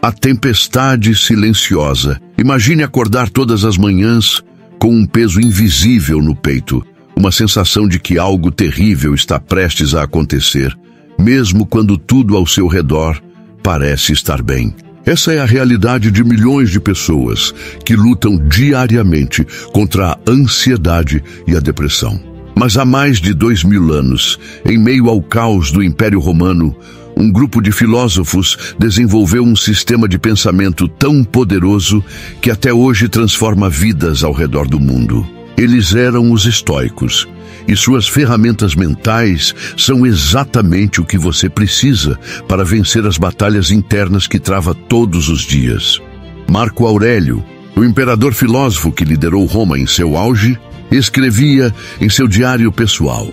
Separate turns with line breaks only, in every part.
A tempestade silenciosa. Imagine acordar todas as manhãs com um peso invisível no peito, uma sensação de que algo terrível está prestes a acontecer, mesmo quando tudo ao seu redor parece estar bem. Essa é a realidade de milhões de pessoas que lutam diariamente contra a ansiedade e a depressão. Mas há mais de 2000 anos, em meio ao caos do Império Romano, um grupo de filósofos desenvolveu um sistema de pensamento tão poderoso que até hoje transforma vidas ao redor do mundo. Eles eram os estoicos, e suas ferramentas mentais são exatamente o que você precisa para vencer as batalhas internas que trava todos os dias. Marco Aurélio, o imperador filósofo que liderou Roma em seu auge, escrevia em seu diário pessoal,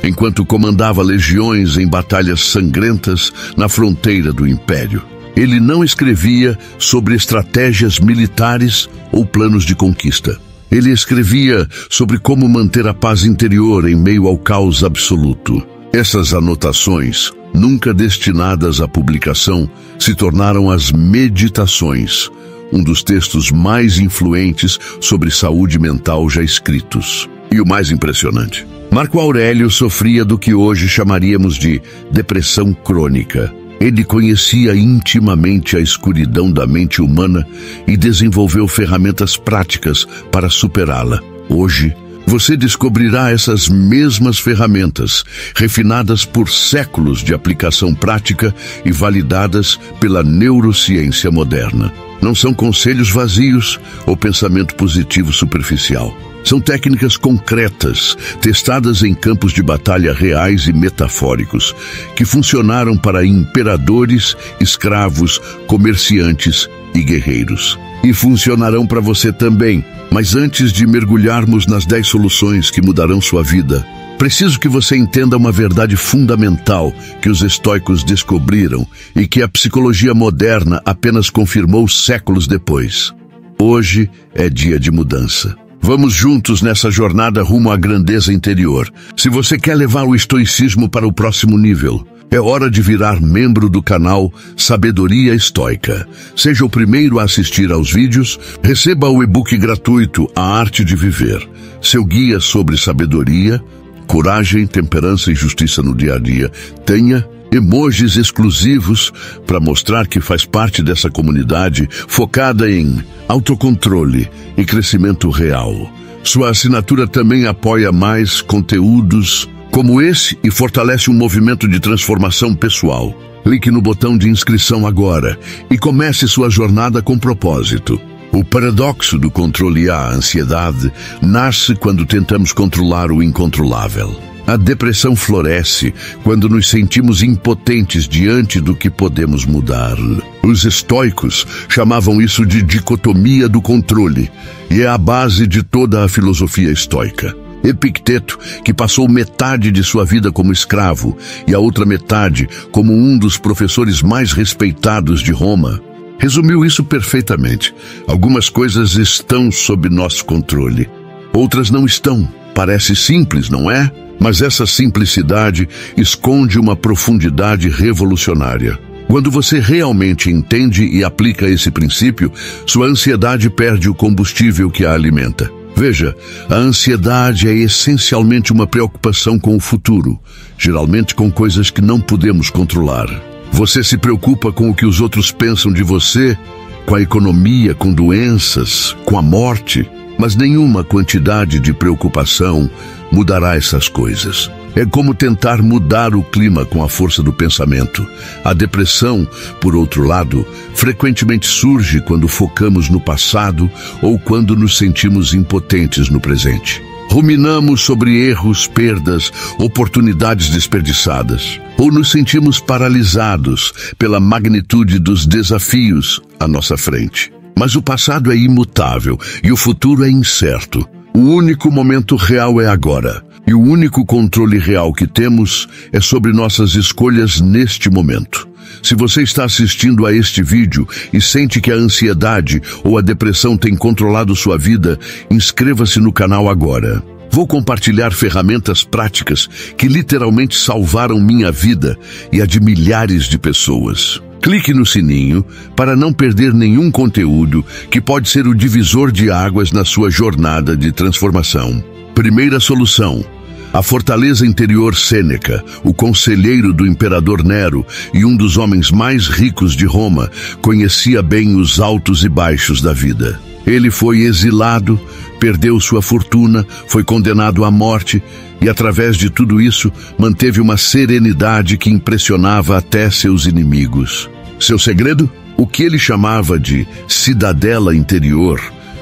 enquanto comandava legiões em batalhas sangrentas na fronteira do império. Ele não escrevia sobre estratégias militares ou planos de conquista. Ele escrevia sobre como manter a paz interior em meio ao caos absoluto. Essas anotações, nunca destinadas à publicação, se tornaram as Meditações, um dos textos mais influentes sobre saúde mental já escritos. E o mais impressionante, Marco Aurélio sofria do que hoje chamaríamos de depressão crônica. Ele conhecia intimamente a escuridão da mente humana e desenvolveu ferramentas práticas para superá-la. Hoje, você descobrirá essas mesmas ferramentas, refinadas por séculos de aplicação prática e validadas pela neurociência moderna. Não são conselhos vazios ou pensamento positivo superficial. São técnicas concretas, testadas em campos de batalha reais e metafóricos, que funcionaram para imperadores, escravos, comerciantes e guerreiros. E funcionarão para você também. Mas antes de mergulharmos nas 10 soluções que mudarão sua vida, preciso que você entenda uma verdade fundamental que os estoicos descobriram e que a psicologia moderna apenas confirmou séculos depois. Hoje é dia de mudança. Vamos juntos nessa jornada rumo à grandeza interior. Se você quer levar o estoicismo para o próximo nível, é hora de virar membro do canal Sabedoria Estoica. Seja o primeiro a assistir aos vídeos, receba o e-book gratuito A Arte de Viver, seu guia sobre sabedoria, coragem, temperança e justiça no dia a dia. Tenha emojis exclusivos para mostrar que faz parte dessa comunidade focada em autocontrole e crescimento real. Sua assinatura também apoia mais conteúdos como esse e fortalece um movimento de transformação pessoal. Clique no botão de inscrição agora e comece sua jornada com propósito. O paradoxo do controle e a ansiedade nasce quando tentamos controlar o incontrolável. A depressão floresce quando nos sentimos impotentes diante do que podemos mudar. Os estoicos chamavam isso de dicotomia do controle, e é a base de toda a filosofia estoica. Epicteto, que passou metade de sua vida como escravo e a outra metade como um dos professores mais respeitados de Roma, resumiu isso perfeitamente. Algumas coisas estão sob nosso controle, outras não estão. Parece simples, não é? Mas essa simplicidade esconde uma profundidade revolucionária. Quando você realmente entende e aplica esse princípio, sua ansiedade perde o combustível que a alimenta. Veja, a ansiedade é essencialmente uma preocupação com o futuro, geralmente com coisas que não podemos controlar. Você se preocupa com o que os outros pensam de você, com a economia, com doenças, com a morte, mas nenhuma quantidade de preocupação mudará essas coisas. É como tentar mudar o clima com a força do pensamento. A depressão, por outro lado, frequentemente surge quando focamos no passado ou quando nos sentimos impotentes no presente. Ruminamos sobre erros, perdas, oportunidades desperdiçadas, ou nos sentimos paralisados pela magnitude dos desafios à nossa frente. Mas o passado é imutável e o futuro é incerto. O único momento real é agora. E o único controle real que temos é sobre nossas escolhas neste momento. Se você está assistindo a este vídeo e sente que a ansiedade ou a depressão tem controlado sua vida, inscreva-se no canal agora. Vou compartilhar ferramentas práticas que literalmente salvaram minha vida e a de milhares de pessoas. Clique no sininho para não perder nenhum conteúdo que pode ser o divisor de águas na sua jornada de transformação. Primeira solução: a fortaleza interior Sêneca, o conselheiro do imperador Nero e um dos homens mais ricos de Roma, conhecia bem os altos e baixos da vida. Ele foi exilado, perdeu sua fortuna, foi condenado à morte e, através de tudo isso, manteve uma serenidade que impressionava até seus inimigos. Seu segredo? O que ele chamava de cidadela interior,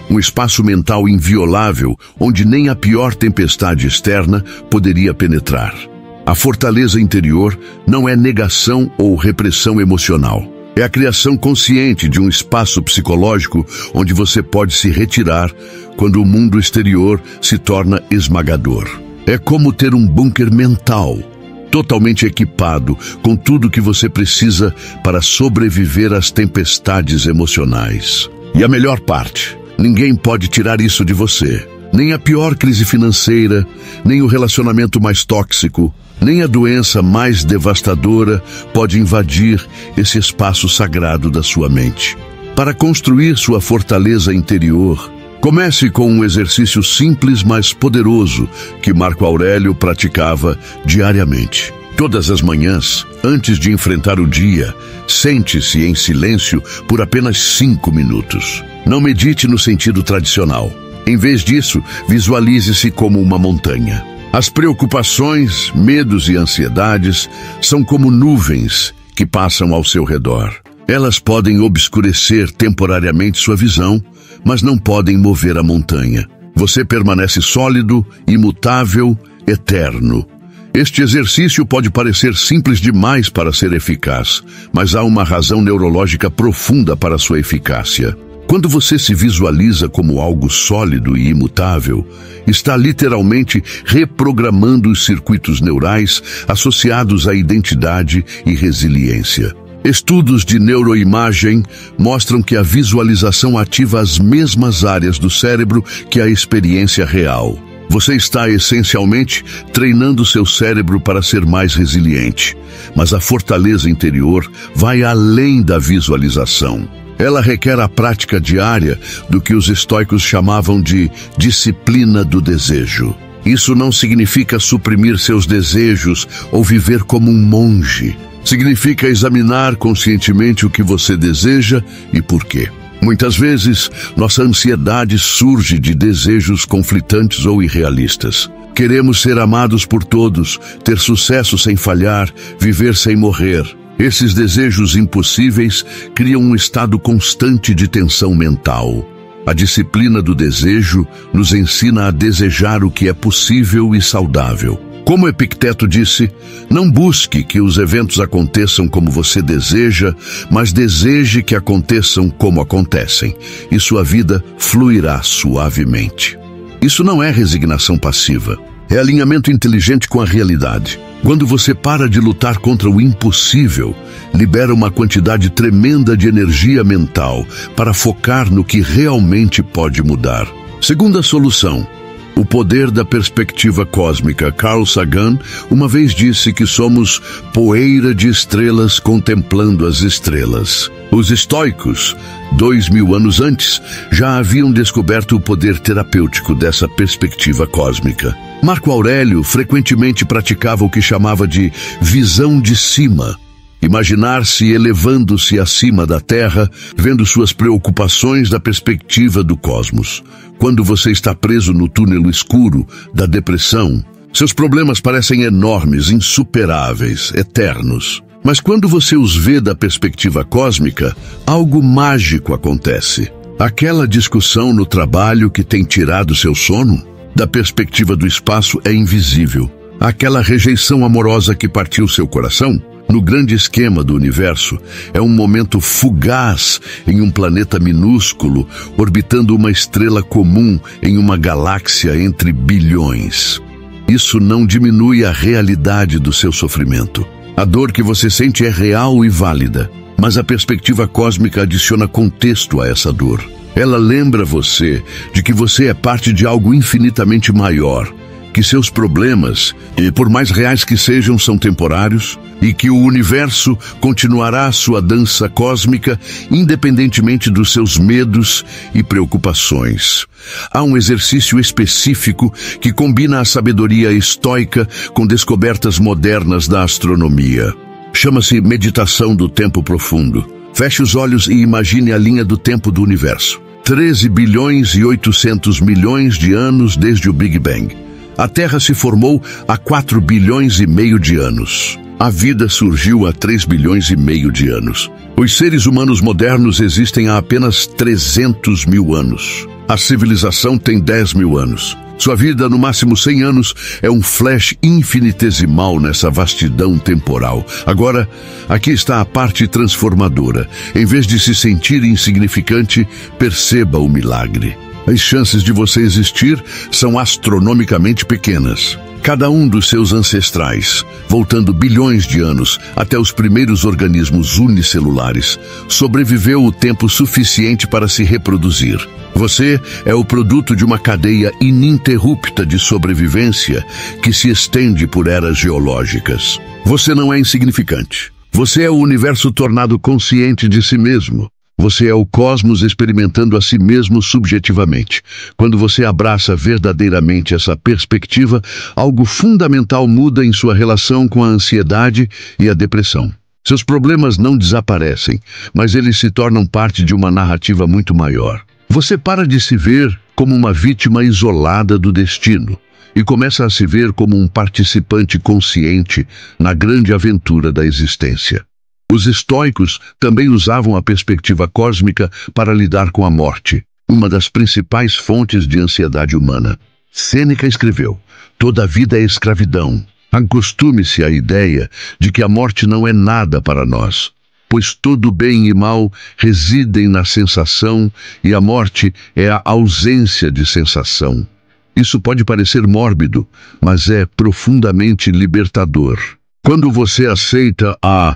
um espaço mental inviolável onde nem a pior tempestade externa poderia penetrar. A fortaleza interior não é negação ou repressão emocional. É a criação consciente de um espaço psicológico onde você pode se retirar quando o mundo exterior se torna esmagador. É como ter um bunker mental, totalmente equipado com tudo que você precisa para sobreviver às tempestades emocionais. E a melhor parte: ninguém pode tirar isso de você. Nem a pior crise financeira, nem o relacionamento mais tóxico, nem a doença mais devastadora pode invadir esse espaço sagrado da sua mente. Para construir sua fortaleza interior, comece com um exercício simples, mas poderoso, que Marco Aurélio praticava diariamente. Todas as manhãs, antes de enfrentar o dia, sente-se em silêncio por apenas 5 minutos. Não medite no sentido tradicional. Em vez disso, visualize-se como uma montanha. As preocupações, medos e ansiedades são como nuvens que passam ao seu redor. Elas podem obscurecer temporariamente sua visão, mas não podem mover a montanha. Você permanece sólido, imutável, eterno. Este exercício pode parecer simples demais para ser eficaz, mas há uma razão neurológica profunda para sua eficácia. Quando você se visualiza como algo sólido e imutável, está literalmente reprogramando os circuitos neurais associados à identidade e resiliência. Estudos de neuroimagem mostram que a visualização ativa as mesmas áreas do cérebro que a experiência real. Você está essencialmente treinando seu cérebro para ser mais resiliente, mas a fortaleza interior vai além da visualização. Ela requer a prática diária do que os estoicos chamavam de disciplina do desejo. Isso não significa suprimir seus desejos ou viver como um monge. Significa examinar conscientemente o que você deseja e por quê. Muitas vezes, nossa ansiedade surge de desejos conflitantes ou irrealistas. Queremos ser amados por todos, ter sucesso sem falhar, viver sem morrer. Esses desejos impossíveis criam um estado constante de tensão mental. A disciplina do desejo nos ensina a desejar o que é possível e saudável. Como Epicteto disse, não busque que os eventos aconteçam como você deseja, mas deseje que aconteçam como acontecem, e sua vida fluirá suavemente. Isso não é resignação passiva, é alinhamento inteligente com a realidade. Quando você para de lutar contra o impossível, libera uma quantidade tremenda de energia mental para focar no que realmente pode mudar. Segunda solução: o poder da perspectiva cósmica. Carl Sagan uma vez disse que somos poeira de estrelas contemplando as estrelas. Os estoicos, 2000 anos antes, já haviam descoberto o poder terapêutico dessa perspectiva cósmica. Marco Aurélio frequentemente praticava o que chamava de visão de cima. Imaginar-se elevando-se acima da Terra, vendo suas preocupações da perspectiva do cosmos. Quando você está preso no túnel escuro da depressão, seus problemas parecem enormes, insuperáveis, eternos. Mas quando você os vê da perspectiva cósmica, algo mágico acontece. Aquela discussão no trabalho que tem tirado seu sono, da perspectiva do espaço, é invisível. Aquela rejeição amorosa que partiu seu coração, no grande esquema do universo, é um momento fugaz em um planeta minúsculo, orbitando uma estrela comum em uma galáxia entre bilhões. Isso não diminui a realidade do seu sofrimento. A dor que você sente é real e válida, mas a perspectiva cósmica adiciona contexto a essa dor. Ela lembra você de que você é parte de algo infinitamente maior que seus problemas, e por mais reais que sejam, são temporários e que o universo continuará sua dança cósmica independentemente dos seus medos e preocupações. Há um exercício específico que combina a sabedoria estoica com descobertas modernas da astronomia. Chama-se meditação do tempo profundo. Feche os olhos e imagine a linha do tempo do universo. 13 bilhões e 800 milhões de anos desde o Big Bang. A Terra se formou há 4 bilhões e meio de anos. A vida surgiu há 3 bilhões e meio de anos. Os seres humanos modernos existem há apenas 300 mil anos. A civilização tem 10 mil anos. Sua vida, no máximo 100 anos, é um flash infinitesimal nessa vastidão temporal. Agora, aqui está a parte transformadora. Em vez de se sentir insignificante, perceba o milagre. As chances de você existir são astronomicamente pequenas. Cada um dos seus ancestrais, voltando bilhões de anos até os primeiros organismos unicelulares, sobreviveu o tempo suficiente para se reproduzir. Você é o produto de uma cadeia ininterrupta de sobrevivência que se estende por eras geológicas. Você não é insignificante. Você é o universo tornado consciente de si mesmo. Você é o cosmos experimentando a si mesmo subjetivamente. Quando você abraça verdadeiramente essa perspectiva, algo fundamental muda em sua relação com a ansiedade e a depressão. Seus problemas não desaparecem, mas eles se tornam parte de uma narrativa muito maior. Você para de se ver como uma vítima isolada do destino e começa a se ver como um participante consciente na grande aventura da existência. Os estoicos também usavam a perspectiva cósmica para lidar com a morte, uma das principais fontes de ansiedade humana. Sêneca escreveu: "Toda vida é escravidão. Acostume-se à ideia de que a morte não é nada para nós, pois todo bem e mal residem na sensação e a morte é a ausência de sensação." Isso pode parecer mórbido, mas é profundamente libertador. Quando você aceita a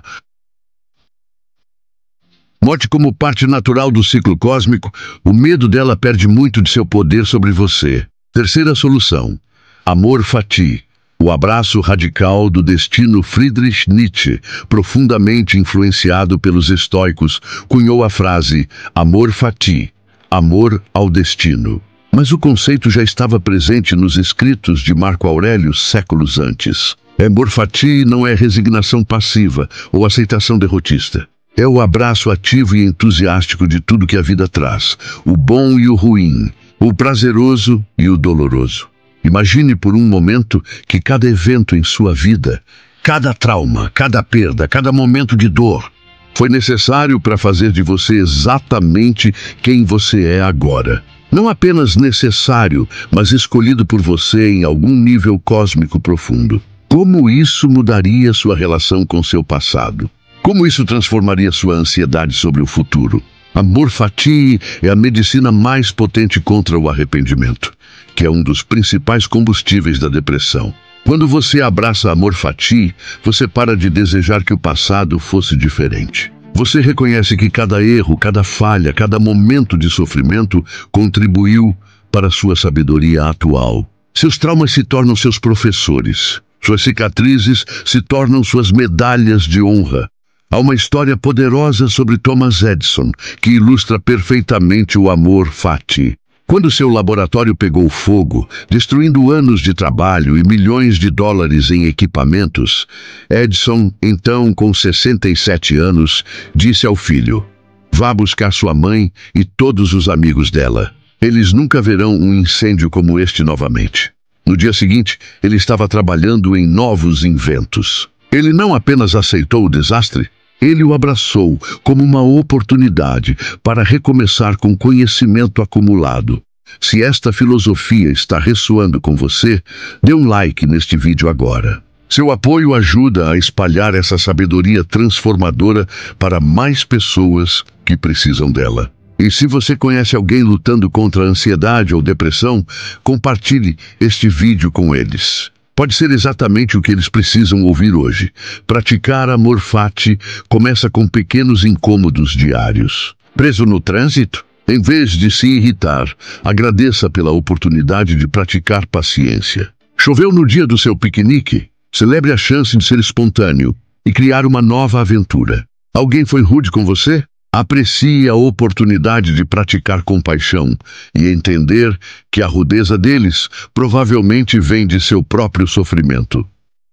morte como parte natural do ciclo cósmico, o medo dela perde muito de seu poder sobre você. Terceira solução: amor fati. O abraço radical do destino. Friedrich Nietzsche, profundamente influenciado pelos estoicos, cunhou a frase amor fati, amor ao destino. Mas o conceito já estava presente nos escritos de Marco Aurélio séculos antes. Amor fati não é resignação passiva ou aceitação derrotista. É o abraço ativo e entusiástico de tudo que a vida traz, o bom e o ruim, o prazeroso e o doloroso. Imagine por um momento que cada evento em sua vida, cada trauma, cada perda, cada momento de dor, foi necessário para fazer de você exatamente quem você é agora. Não apenas necessário, mas escolhido por você em algum nível cósmico profundo. Como isso mudaria sua relação com seu passado? Como isso transformaria sua ansiedade sobre o futuro? Amor fati é a medicina mais potente contra o arrependimento, que é um dos principais combustíveis da depressão. Quando você abraça amor fati, você para de desejar que o passado fosse diferente. Você reconhece que cada erro, cada falha, cada momento de sofrimento contribuiu para sua sabedoria atual. Seus traumas se tornam seus professores. Suas cicatrizes se tornam suas medalhas de honra. Há uma história poderosa sobre Thomas Edison que ilustra perfeitamente o amor fati. Quando seu laboratório pegou fogo, destruindo anos de trabalho e milhões de dólares em equipamentos, Edison, então com 67 anos, disse ao filho: "Vá buscar sua mãe e todos os amigos dela. Eles nunca verão um incêndio como este novamente." No dia seguinte, ele estava trabalhando em novos inventos. Ele não apenas aceitou o desastre, ele o abraçou como uma oportunidade para recomeçar com conhecimento acumulado. Se esta filosofia está ressoando com você, dê um like neste vídeo agora. Seu apoio ajuda a espalhar essa sabedoria transformadora para mais pessoas que precisam dela. E se você conhece alguém lutando contra a ansiedade ou depressão, compartilhe este vídeo com eles. Pode ser exatamente o que eles precisam ouvir hoje. Praticar amor fati começa com pequenos incômodos diários. Preso no trânsito? Em vez de se irritar, agradeça pela oportunidade de praticar paciência. Choveu no dia do seu piquenique? Celebre a chance de ser espontâneo e criar uma nova aventura. Alguém foi rude com você? Aprecie a oportunidade de praticar compaixão e entender que a rudeza deles provavelmente vem de seu próprio sofrimento.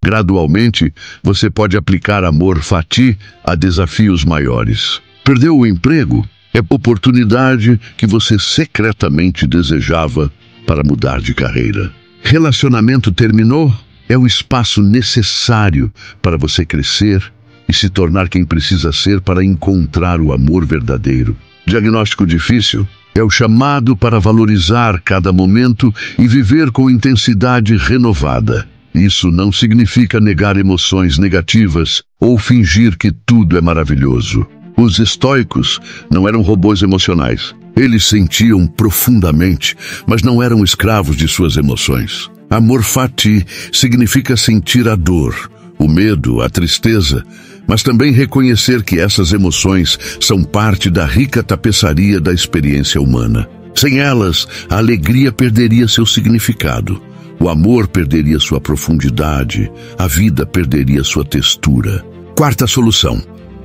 Gradualmente, você pode aplicar amor fati a desafios maiores. Perdeu o emprego? É a oportunidade que você secretamente desejava para mudar de carreira. Relacionamento terminou? É o espaço necessário para você crescer e se tornar quem precisa ser para encontrar o amor verdadeiro. Diagnóstico difícil? É o chamado para valorizar cada momento e viver com intensidade renovada. Isso não significa negar emoções negativas ou fingir que tudo é maravilhoso. Os estoicos não eram robôs emocionais. Eles sentiam profundamente, mas não eram escravos de suas emoções. Amor fati significa sentir a dor, o medo, a tristeza, mas também reconhecer que essas emoções são parte da rica tapeçaria da experiência humana. Sem elas, a alegria perderia seu significado, o amor perderia sua profundidade, a vida perderia sua textura. Quarta solução: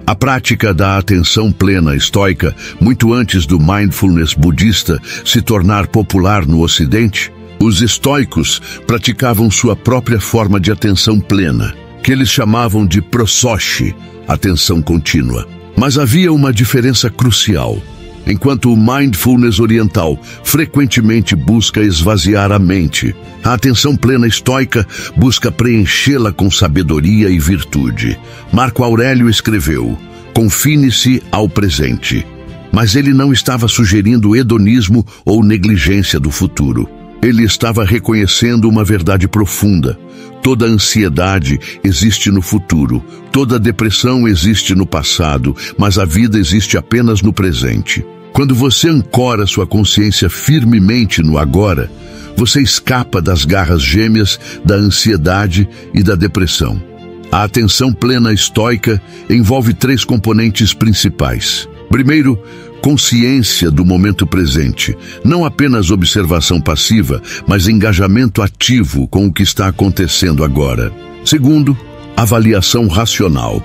a prática da atenção plena estoica, muito antes do mindfulness budista se tornar popular no Ocidente. Os estoicos praticavam sua própria forma de atenção plena, que eles chamavam de prosoche, atenção contínua. Mas havia uma diferença crucial. Enquanto o mindfulness oriental frequentemente busca esvaziar a mente, a atenção plena estoica busca preenchê-la com sabedoria e virtude. Marco Aurélio escreveu: confine-se ao presente. Mas ele não estava sugerindo hedonismo ou negligência do futuro. Ele estava reconhecendo uma verdade profunda. Toda ansiedade existe no futuro, toda depressão existe no passado, mas a vida existe apenas no presente. Quando você ancora sua consciência firmemente no agora, você escapa das garras gêmeas da ansiedade e da depressão. A atenção plena estoica envolve 3 componentes principais. Primeiro, consciência do momento presente, não apenas observação passiva, mas engajamento ativo com o que está acontecendo agora. Segundo, avaliação racional,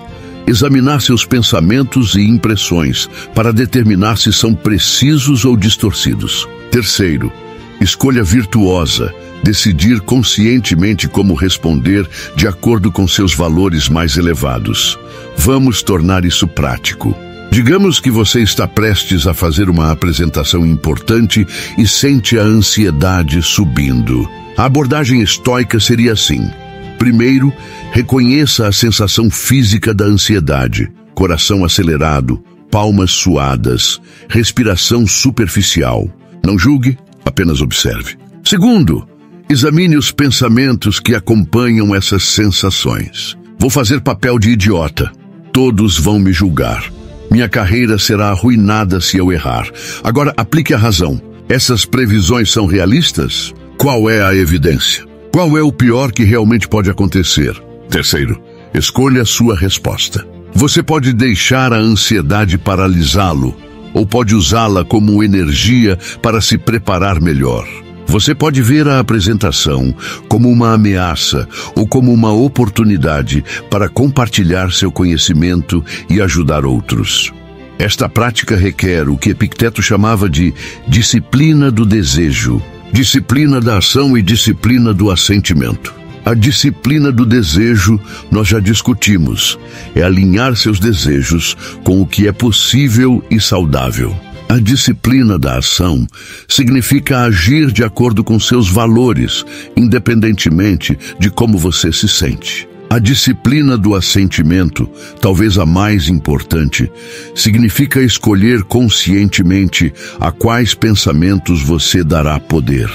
examinar seus pensamentos e impressões para determinar se são precisos ou distorcidos. Terceiro, escolha virtuosa, decidir conscientemente como responder de acordo com seus valores mais elevados. Vamos tornar isso prático. Digamos que você está prestes a fazer uma apresentação importante e sente a ansiedade subindo. A abordagem estoica seria assim: primeiro, reconheça a sensação física da ansiedade, coração acelerado, palmas suadas, respiração superficial. Não julgue, apenas observe. Segundo, examine os pensamentos que acompanham essas sensações. Vou fazer papel de idiota. Todos vão me julgar. Minha carreira será arruinada se eu errar. Agora, aplique a razão. Essas previsões são realistas? Qual é a evidência? Qual é o pior que realmente pode acontecer? Terceiro, escolha a sua resposta. Você pode deixar a ansiedade paralisá-lo, ou pode usá-la como energia para se preparar melhor. Você pode ver a apresentação como uma ameaça ou como uma oportunidade para compartilhar seu conhecimento e ajudar outros. Esta prática requer o que Epicteto chamava de disciplina do desejo, disciplina da ação e disciplina do assentimento. A disciplina do desejo nós já discutimos. É alinhar seus desejos com o que é possível e saudável. A disciplina da ação significa agir de acordo com seus valores, independentemente de como você se sente. A disciplina do assentimento, talvez a mais importante, significa escolher conscientemente a quais pensamentos você dará poder.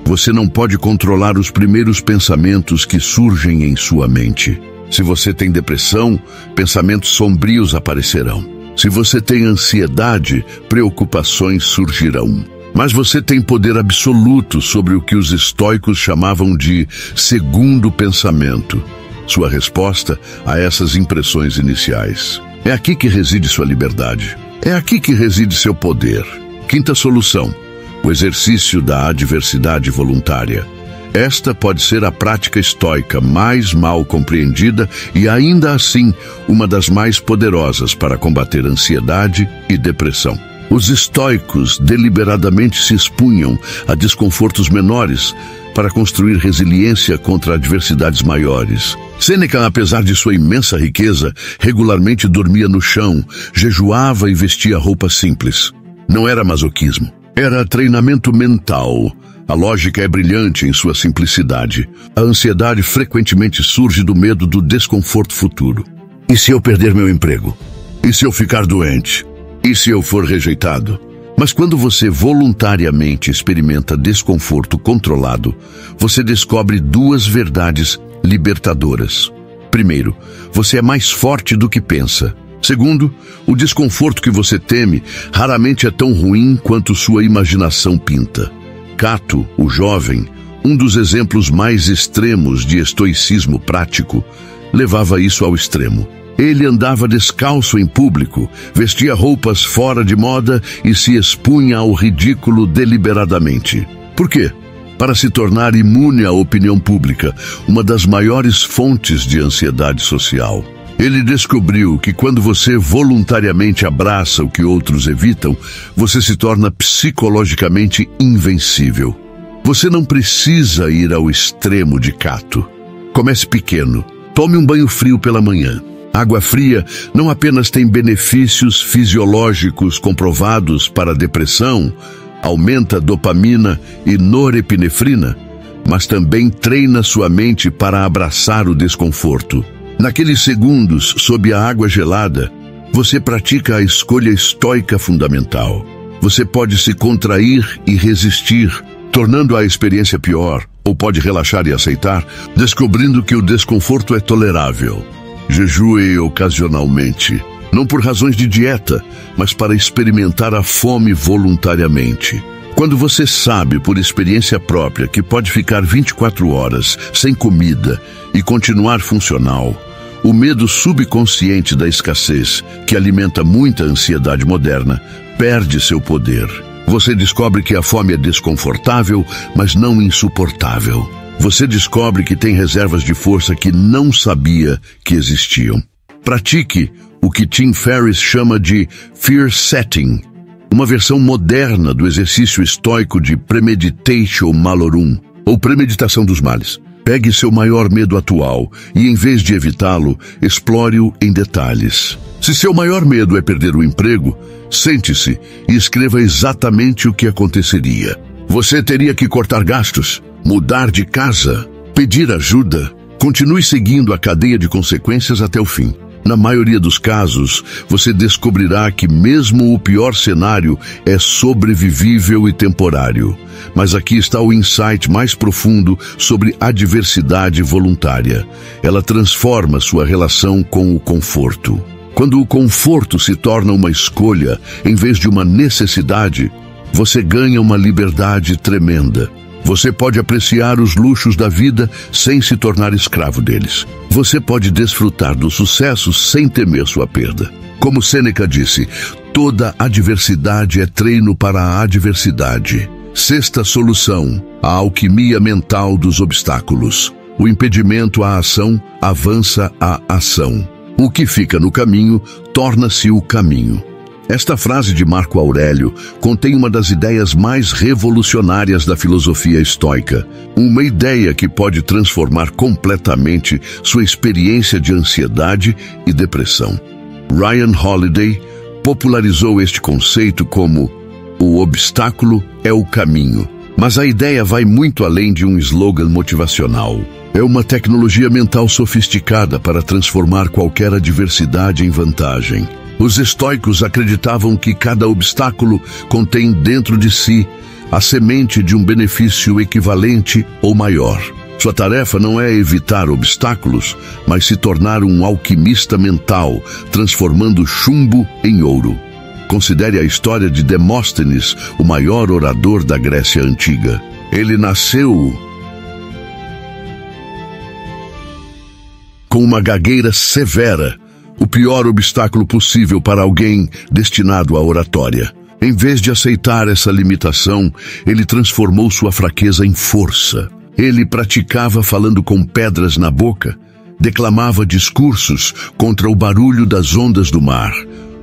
Você não pode controlar os primeiros pensamentos que surgem em sua mente. Se você tem depressão, pensamentos sombrios aparecerão. Se você tem ansiedade, preocupações surgirão. Mas você tem poder absoluto sobre o que os estoicos chamavam de segundo pensamento. Sua resposta a essas impressões iniciais. É aqui que reside sua liberdade. É aqui que reside seu poder. Quinta solução: o exercício da adversidade voluntária. Esta pode ser a prática estoica mais mal compreendida e, ainda assim, uma das mais poderosas para combater ansiedade e depressão. Os estoicos deliberadamente se expunham a desconfortos menores para construir resiliência contra adversidades maiores. Sêneca, apesar de sua imensa riqueza, regularmente dormia no chão, jejuava e vestia roupas simples. Não era masoquismo, era treinamento mental. A lógica é brilhante em sua simplicidade. A ansiedade frequentemente surge do medo do desconforto futuro. E se eu perder meu emprego? E se eu ficar doente? E se eu for rejeitado? Mas quando você voluntariamente experimenta desconforto controlado, você descobre duas verdades libertadoras. Primeiro, você é mais forte do que pensa. Segundo, o desconforto que você teme raramente é tão ruim quanto sua imaginação pinta. Cato, o jovem, um dos exemplos mais extremos de estoicismo prático, levava isso ao extremo. Ele andava descalço em público, vestia roupas fora de moda e se expunha ao ridículo deliberadamente. Por quê? Para se tornar imune à opinião pública, uma das maiores fontes de ansiedade social. Ele descobriu que quando você voluntariamente abraça o que outros evitam, você se torna psicologicamente invencível. Você não precisa ir ao extremo de Cato. Comece pequeno. Tome um banho frio pela manhã. Água fria não apenas tem benefícios fisiológicos comprovados para a depressão, aumenta dopamina e norepinefrina, mas também treina sua mente para abraçar o desconforto. Naqueles segundos, sob a água gelada, você pratica a escolha estoica fundamental. Você pode se contrair e resistir, tornando a experiência pior, ou pode relaxar e aceitar, descobrindo que o desconforto é tolerável. Jejue ocasionalmente, não por razões de dieta, mas para experimentar a fome voluntariamente. Quando você sabe por experiência própria que pode ficar 24 horas sem comida e continuar funcional, o medo subconsciente da escassez, que alimenta muita ansiedade moderna, perde seu poder. Você descobre que a fome é desconfortável, mas não insuportável. Você descobre que tem reservas de força que não sabia que existiam. Pratique o que Tim Ferriss chama de fear setting, uma versão moderna do exercício estoico de premeditatio malorum, ou premeditação dos males. Pegue seu maior medo atual e, em vez de evitá-lo, explore-o em detalhes. Se seu maior medo é perder o emprego, sente-se e escreva exatamente o que aconteceria. Você teria que cortar gastos, mudar de casa, pedir ajuda. Continue seguindo a cadeia de consequências até o fim. Na maioria dos casos, você descobrirá que mesmo o pior cenário é sobrevivível e temporário. Mas aqui está o insight mais profundo sobre adversidade voluntária. Ela transforma sua relação com o conforto. Quando o conforto se torna uma escolha em vez de uma necessidade, você ganha uma liberdade tremenda. Você pode apreciar os luxos da vida sem se tornar escravo deles. Você pode desfrutar do sucesso sem temer sua perda. Como Sêneca disse, toda adversidade é treino para a adversidade. Sexta solução, a alquimia mental dos obstáculos. O impedimento à ação avança a ação. O que fica no caminho torna-se o caminho. Esta frase de Marco Aurélio contém uma das ideias mais revolucionárias da filosofia estoica, uma ideia que pode transformar completamente sua experiência de ansiedade e depressão. Ryan Holiday popularizou este conceito como o obstáculo é o caminho, mas a ideia vai muito além de um slogan motivacional. É uma tecnologia mental sofisticada para transformar qualquer adversidade em vantagem. Os estoicos acreditavam que cada obstáculo contém dentro de si a semente de um benefício equivalente ou maior. Sua tarefa não é evitar obstáculos, mas se tornar um alquimista mental, transformando chumbo em ouro. Considere a história de Demóstenes, o maior orador da Grécia Antiga. Ele nasceu com uma gagueira severa, o pior obstáculo possível para alguém destinado à oratória. Em vez de aceitar essa limitação, ele transformou sua fraqueza em força. Ele praticava falando com pedras na boca, declamava discursos contra o barulho das ondas do mar,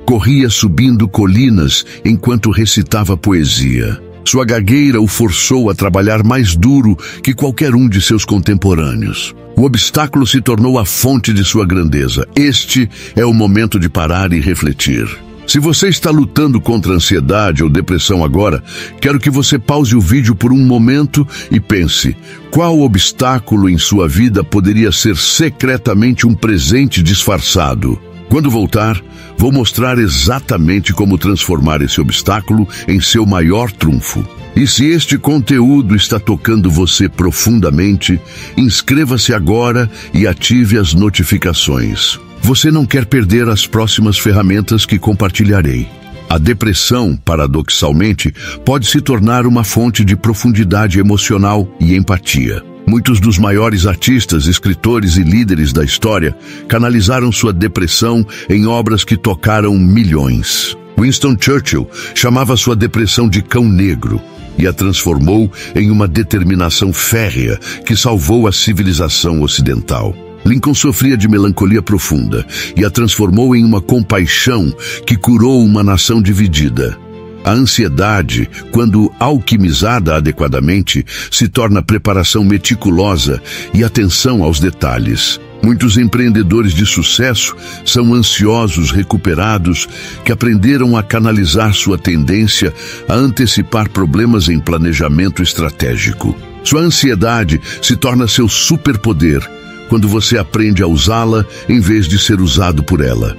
corria subindo colinas enquanto recitava poesia. Sua gagueira o forçou a trabalhar mais duro que qualquer um de seus contemporâneos. O obstáculo se tornou a fonte de sua grandeza. Este é o momento de parar e refletir. Se você está lutando contra ansiedade ou depressão agora, quero que você pause o vídeo por um momento e pense: qual obstáculo em sua vida poderia ser secretamente um presente disfarçado? Quando voltar, vou mostrar exatamente como transformar esse obstáculo em seu maior trunfo. E se este conteúdo está tocando você profundamente, inscreva-se agora e ative as notificações. Você não quer perder as próximas ferramentas que compartilharei. A depressão, paradoxalmente, pode se tornar uma fonte de profundidade emocional e empatia. Muitos dos maiores artistas, escritores e líderes da história canalizaram sua depressão em obras que tocaram milhões. Winston Churchill chamava sua depressão de cão negro e a transformou em uma determinação férrea que salvou a civilização ocidental. Lincoln sofria de melancolia profunda e a transformou em uma compaixão que curou uma nação dividida. A ansiedade, quando alquimizada adequadamente, se torna preparação meticulosa e atenção aos detalhes. Muitos empreendedores de sucesso são ansiosos recuperados que aprenderam a canalizar sua tendência a antecipar problemas em planejamento estratégico. Sua ansiedade se torna seu superpoder quando você aprende a usá-la em vez de ser usado por ela.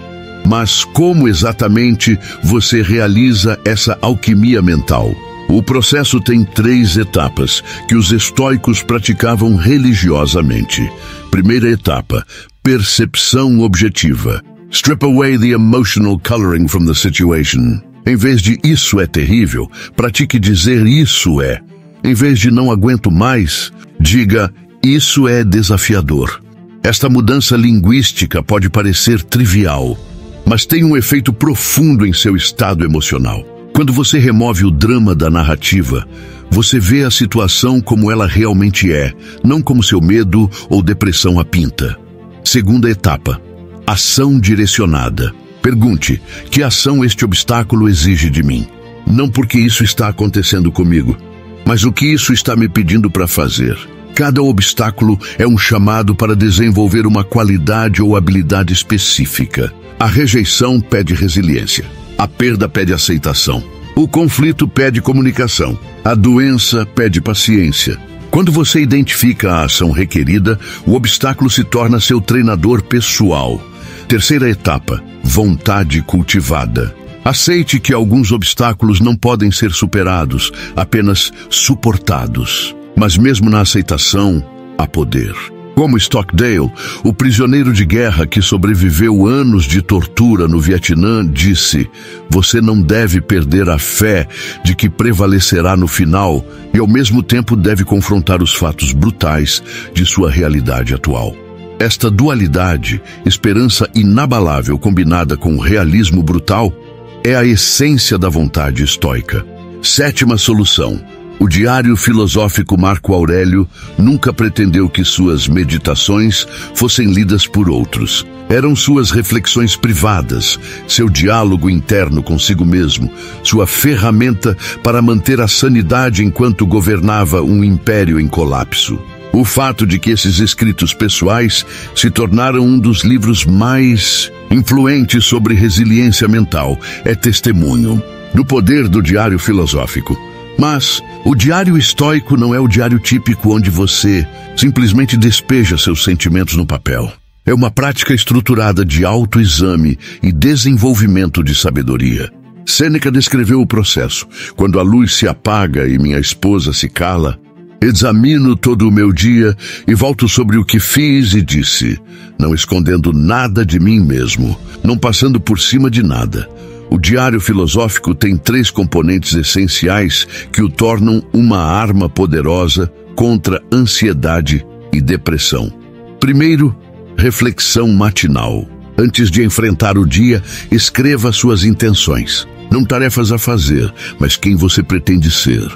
Mas como exatamente você realiza essa alquimia mental? O processo tem 3 etapas que os estoicos praticavam religiosamente. Primeira etapa: percepção objetiva. Strip away the emotional coloring from the situation. Em vez de "isso é terrível", pratique dizer "isso é". Em vez de "não aguento mais", diga "isso é desafiador". Esta mudança linguística pode parecer trivial, mas tem um efeito profundo em seu estado emocional. Quando você remove o drama da narrativa, você vê a situação como ela realmente é, não como seu medo ou depressão a pinta. Segunda etapa: ação direcionada. Pergunte: que ação este obstáculo exige de mim? Não porque isso está acontecendo comigo, mas o que isso está me pedindo para fazer. Cada obstáculo é um chamado para desenvolver uma qualidade ou habilidade específica. A rejeição pede resiliência. A perda pede aceitação. O conflito pede comunicação. A doença pede paciência. Quando você identifica a ação requerida, o obstáculo se torna seu treinador pessoal. Terceira etapa: vontade cultivada. Aceite que alguns obstáculos não podem ser superados, apenas suportados. Mas mesmo na aceitação, há poder. Como Stockdale, o prisioneiro de guerra que sobreviveu anos de tortura no Vietnã, disse: você não deve perder a fé de que prevalecerá no final e ao mesmo tempo deve confrontar os fatos brutais de sua realidade atual. Esta dualidade, esperança inabalável combinada com realismo brutal, é a essência da vontade estoica. Sétima solução: o diário filosófico Marco Aurélio nunca pretendeu que suas meditações fossem lidas por outros. Eram suas reflexões privadas, seu diálogo interno consigo mesmo, sua ferramenta para manter a sanidade enquanto governava um império em colapso. O fato de que esses escritos pessoais se tornaram um dos livros mais influentes sobre resiliência mental é testemunho do poder do diário filosófico. Mas o diário estoico não é o diário típico onde você simplesmente despeja seus sentimentos no papel. É uma prática estruturada de autoexame e desenvolvimento de sabedoria. Sêneca descreveu o processo: quando a luz se apaga e minha esposa se cala, examino todo o meu dia e volto sobre o que fiz e disse, não escondendo nada de mim mesmo, não passando por cima de nada. O diário filosófico tem 3 componentes essenciais que o tornam uma arma poderosa contra ansiedade e depressão. Primeiro, reflexão matinal. Antes de enfrentar o dia, escreva suas intenções. Não tarefas a fazer, mas quem você pretende ser.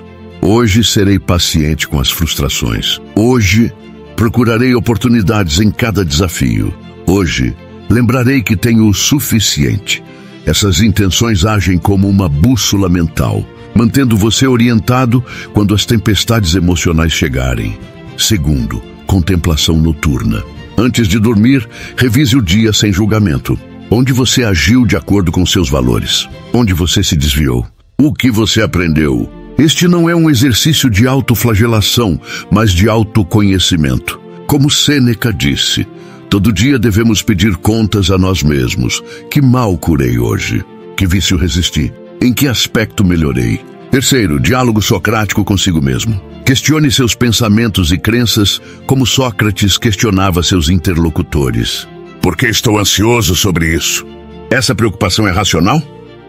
Hoje serei paciente com as frustrações. Hoje procurarei oportunidades em cada desafio. Hoje lembrarei que tenho o suficiente. Essas intenções agem como uma bússola mental, mantendo você orientado quando as tempestades emocionais chegarem. Segundo, contemplação noturna. Antes de dormir, revise o dia sem julgamento. Onde você agiu de acordo com seus valores? Onde você se desviou? O que você aprendeu? Este não é um exercício de autoflagelação, mas de autoconhecimento. Como Sêneca disse, todo dia devemos pedir contas a nós mesmos. Que mal curei hoje? Que vício resisti? Em que aspecto melhorei? Terceiro, diálogo socrático consigo mesmo. Questione seus pensamentos e crenças como Sócrates questionava seus interlocutores. Por que estou ansioso sobre isso? Essa preocupação é racional?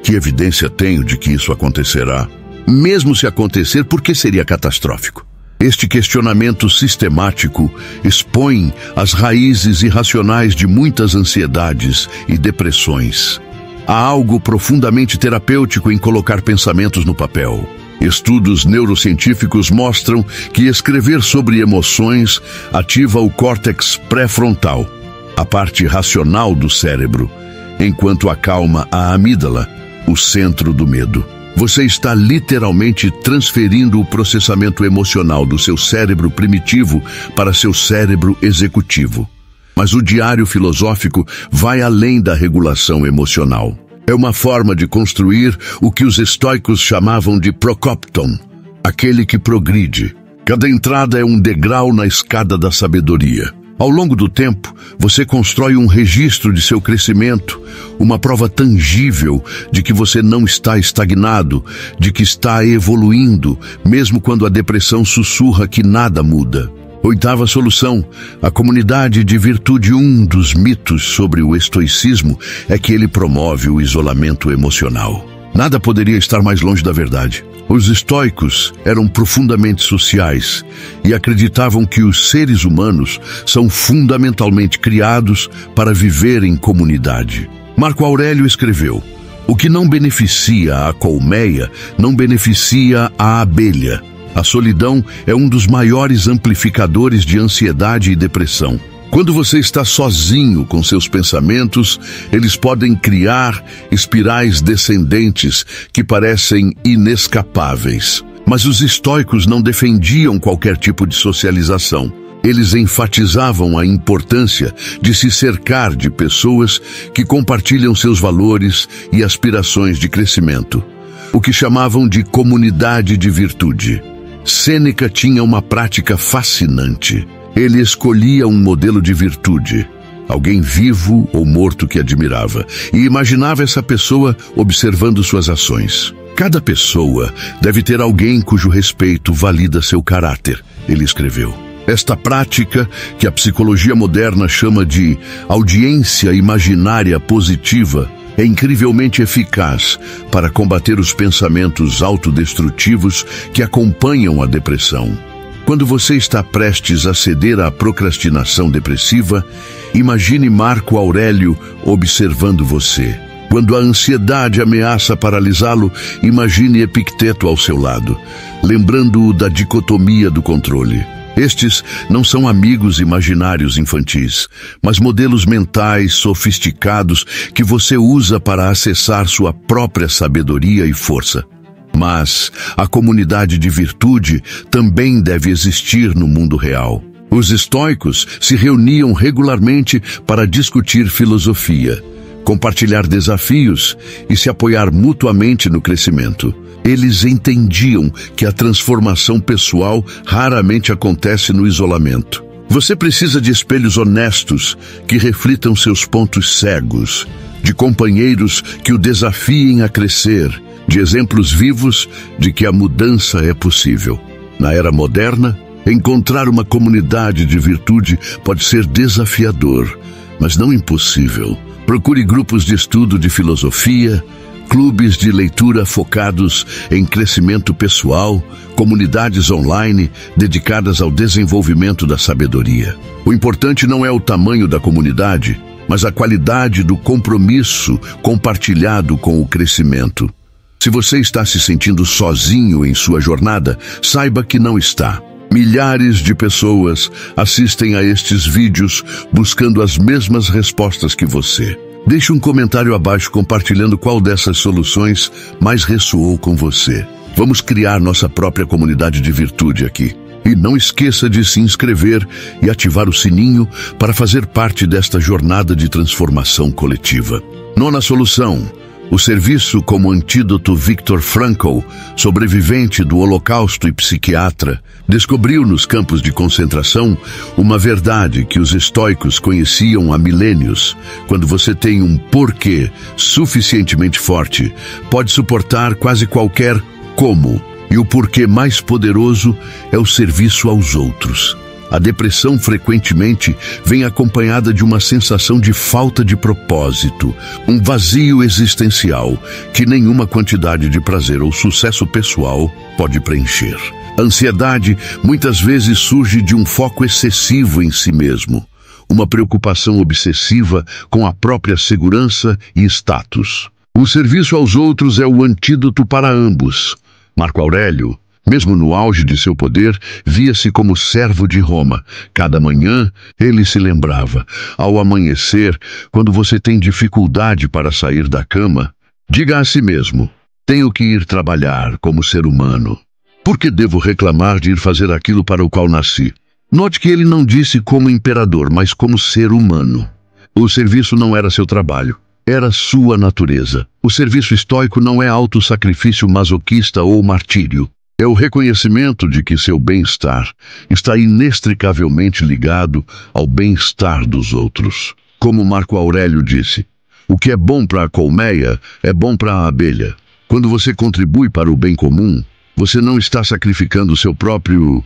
Que evidência tenho de que isso acontecerá? Mesmo se acontecer, por que seria catastrófico? Este questionamento sistemático expõe as raízes irracionais de muitas ansiedades e depressões. Há algo profundamente terapêutico em colocar pensamentos no papel. Estudos neurocientíficos mostram que escrever sobre emoções ativa o córtex pré-frontal, a parte racional do cérebro, enquanto acalma a amígdala, o centro do medo. Você está literalmente transferindo o processamento emocional do seu cérebro primitivo para seu cérebro executivo. Mas o diário filosófico vai além da regulação emocional. É uma forma de construir o que os estoicos chamavam de prokopton, aquele que progride. Cada entrada é um degrau na escada da sabedoria. Ao longo do tempo, você constrói um registro de seu crescimento, uma prova tangível de que você não está estagnado, de que está evoluindo, mesmo quando a depressão sussurra que nada muda. Oitava solução, a comunidade de virtude. Um dos mitos sobre o estoicismo é que ele promove o isolamento emocional. Nada poderia estar mais longe da verdade. Os estoicos eram profundamente sociais e acreditavam que os seres humanos são fundamentalmente criados para viver em comunidade. Marco Aurélio escreveu: o que não beneficia a colmeia não beneficia a abelha. A solidão é um dos maiores amplificadores de ansiedade e depressão. Quando você está sozinho com seus pensamentos, eles podem criar espirais descendentes que parecem inescapáveis. Mas os estoicos não defendiam qualquer tipo de socialização. Eles enfatizavam a importância de se cercar de pessoas que compartilham seus valores e aspirações de crescimento, o que chamavam de comunidade de virtude. Sêneca tinha uma prática fascinante. Ele escolhia um modelo de virtude, alguém vivo ou morto que admirava, e imaginava essa pessoa observando suas ações. Cada pessoa deve ter alguém cujo respeito valida seu caráter, ele escreveu. Esta prática, que a psicologia moderna chama de audiência imaginária positiva, é incrivelmente eficaz para combater os pensamentos autodestrutivos que acompanham a depressão. Quando você está prestes a ceder à procrastinação depressiva, imagine Marco Aurélio observando você. Quando a ansiedade ameaça paralisá-lo, imagine Epicteto ao seu lado, lembrando-o da dicotomia do controle. Estes não são amigos imaginários infantis, mas modelos mentais sofisticados que você usa para acessar sua própria sabedoria e força. Mas a comunidade de virtude também deve existir no mundo real. Os estoicos se reuniam regularmente para discutir filosofia, compartilhar desafios e se apoiar mutuamente no crescimento. Eles entendiam que a transformação pessoal raramente acontece no isolamento. Você precisa de espelhos honestos que reflitam seus pontos cegos, de companheiros que o desafiem a crescer, de exemplos vivos de que a mudança é possível. Na era moderna, encontrar uma comunidade de virtude pode ser desafiador, mas não impossível. Procure grupos de estudo de filosofia, clubes de leitura focados em crescimento pessoal, comunidades online dedicadas ao desenvolvimento da sabedoria. O importante não é o tamanho da comunidade, mas a qualidade do compromisso compartilhado com o crescimento. Se você está se sentindo sozinho em sua jornada, saiba que não está. Milhares de pessoas assistem a estes vídeos buscando as mesmas respostas que você. Deixe um comentário abaixo compartilhando qual dessas soluções mais ressoou com você. Vamos criar nossa própria comunidade de virtude aqui. E não esqueça de se inscrever e ativar o sininho para fazer parte desta jornada de transformação coletiva. Nona solução: o serviço como antídoto. Viktor Frankl, sobrevivente do Holocausto e psiquiatra, descobriu nos campos de concentração uma verdade que os estoicos conheciam há milênios. Quando você tem um porquê suficientemente forte, pode suportar quase qualquer como. E o porquê mais poderoso é o serviço aos outros. A depressão frequentemente vem acompanhada de uma sensação de falta de propósito, um vazio existencial que nenhuma quantidade de prazer ou sucesso pessoal pode preencher. A ansiedade muitas vezes surge de um foco excessivo em si mesmo, uma preocupação obsessiva com a própria segurança e status. O serviço aos outros é o antídoto para ambos. Marco Aurélio, mesmo no auge de seu poder, via-se como servo de Roma. Cada manhã, ele se lembrava: ao amanhecer, quando você tem dificuldade para sair da cama, diga a si mesmo: tenho que ir trabalhar como ser humano. Por que devo reclamar de ir fazer aquilo para o qual nasci? Note que ele não disse como imperador, mas como ser humano. O serviço não era seu trabalho. Era sua natureza. O serviço estoico não é autossacrifício masoquista ou martírio. É o reconhecimento de que seu bem-estar está inextricavelmente ligado ao bem-estar dos outros. Como Marco Aurélio disse: o que é bom para a colmeia é bom para a abelha. Quando você contribui para o bem comum, você não está sacrificando seu próprio...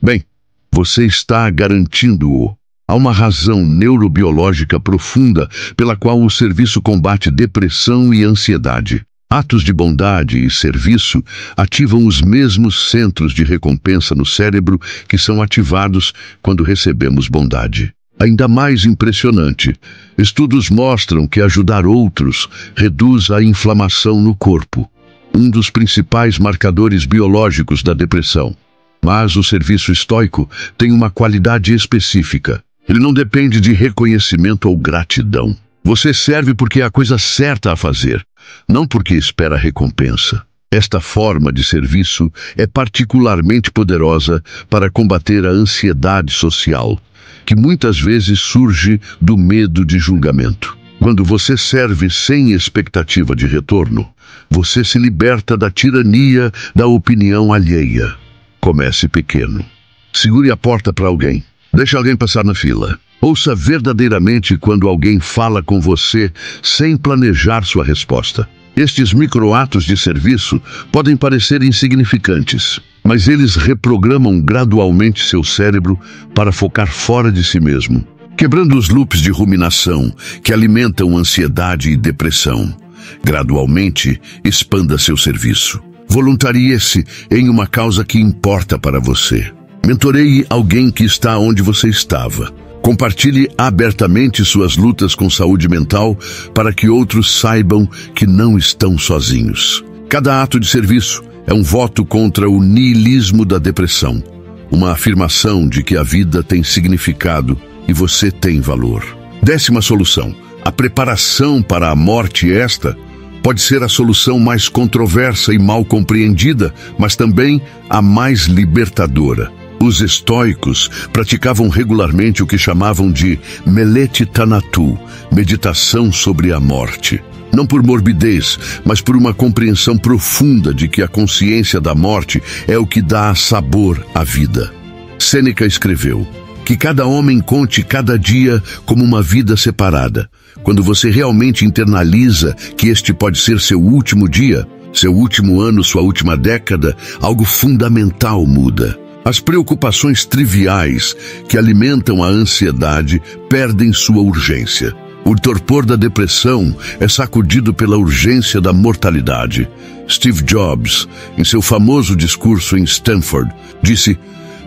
bem, você está garantindo-o. Há uma razão neurobiológica profunda pela qual o serviço combate depressão e ansiedade. Atos de bondade e serviço ativam os mesmos centros de recompensa no cérebro que são ativados quando recebemos bondade. Ainda mais impressionante, estudos mostram que ajudar outros reduz a inflamação no corpo, um dos principais marcadores biológicos da depressão. Mas o serviço estoico tem uma qualidade específica. Ele não depende de reconhecimento ou gratidão. Você serve porque é a coisa certa a fazer, não porque espera recompensa. Esta forma de serviço é particularmente poderosa para combater a ansiedade social, que muitas vezes surge do medo de julgamento. Quando você serve sem expectativa de retorno, você se liberta da tirania da opinião alheia. Comece pequeno. Segure a porta para alguém. Deixe alguém passar na fila. Ouça verdadeiramente quando alguém fala com você sem planejar sua resposta. Estes microatos de serviço podem parecer insignificantes, mas eles reprogramam gradualmente seu cérebro para focar fora de si mesmo, quebrando os loops de ruminação que alimentam ansiedade e depressão. Gradualmente, expanda seu serviço. Voluntarie-se em uma causa que importa para você. Mentoreie alguém que está onde você estava. Compartilhe abertamente suas lutas com saúde mental para que outros saibam que não estão sozinhos. Cada ato de serviço é um voto contra o niilismo da depressão, uma afirmação de que a vida tem significado e você tem valor. 10ª solução: a preparação para a morte. Esta pode ser a solução mais controversa e mal compreendida, mas também a mais libertadora. Os estoicos praticavam regularmente o que chamavam de melete thanatou, meditação sobre a morte. Não por morbidez, mas por uma compreensão profunda de que a consciência da morte é o que dá sabor à vida. Sêneca escreveu: que cada homem conte cada dia como uma vida separada. Quando você realmente internaliza que este pode ser seu último dia, seu último ano, sua última década, algo fundamental muda. As preocupações triviais que alimentam a ansiedade perdem sua urgência. O torpor da depressão é sacudido pela urgência da mortalidade. Steve Jobs, em seu famoso discurso em Stanford, disse: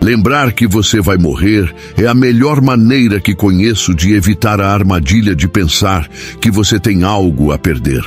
Lembrar que você vai morrer é a melhor maneira que conheço de evitar a armadilha de pensar que você tem algo a perder.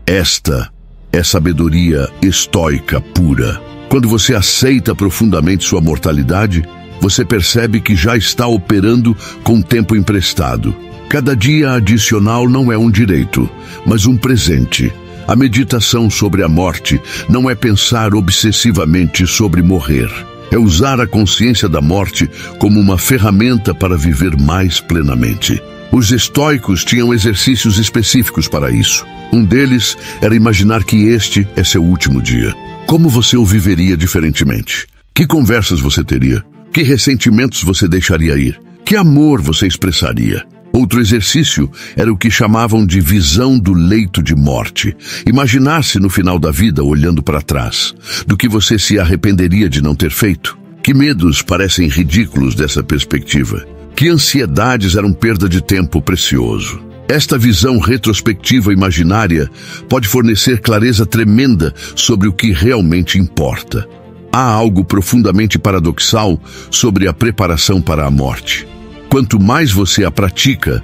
Esta é sabedoria estoica pura. Quando você aceita profundamente sua mortalidade, você percebe que já está operando com tempo emprestado. Cada dia adicional não é um direito, mas um presente. A meditação sobre a morte não é pensar obsessivamente sobre morrer. É usar a consciência da morte como uma ferramenta para viver mais plenamente. Os estoicos tinham exercícios específicos para isso. Um deles era imaginar que este é seu último dia. Como você o viveria diferentemente? Que conversas você teria? Que ressentimentos você deixaria ir? Que amor você expressaria? Outro exercício era o que chamavam de visão do leito de morte. Imaginar-se no final da vida olhando para trás, do que você se arrependeria de não ter feito. Que medos parecem ridículos dessa perspectiva. Que ansiedades eram perda de tempo precioso. Esta visão retrospectiva imaginária pode fornecer clareza tremenda sobre o que realmente importa. Há algo profundamente paradoxal sobre a preparação para a morte. Quanto mais você a pratica,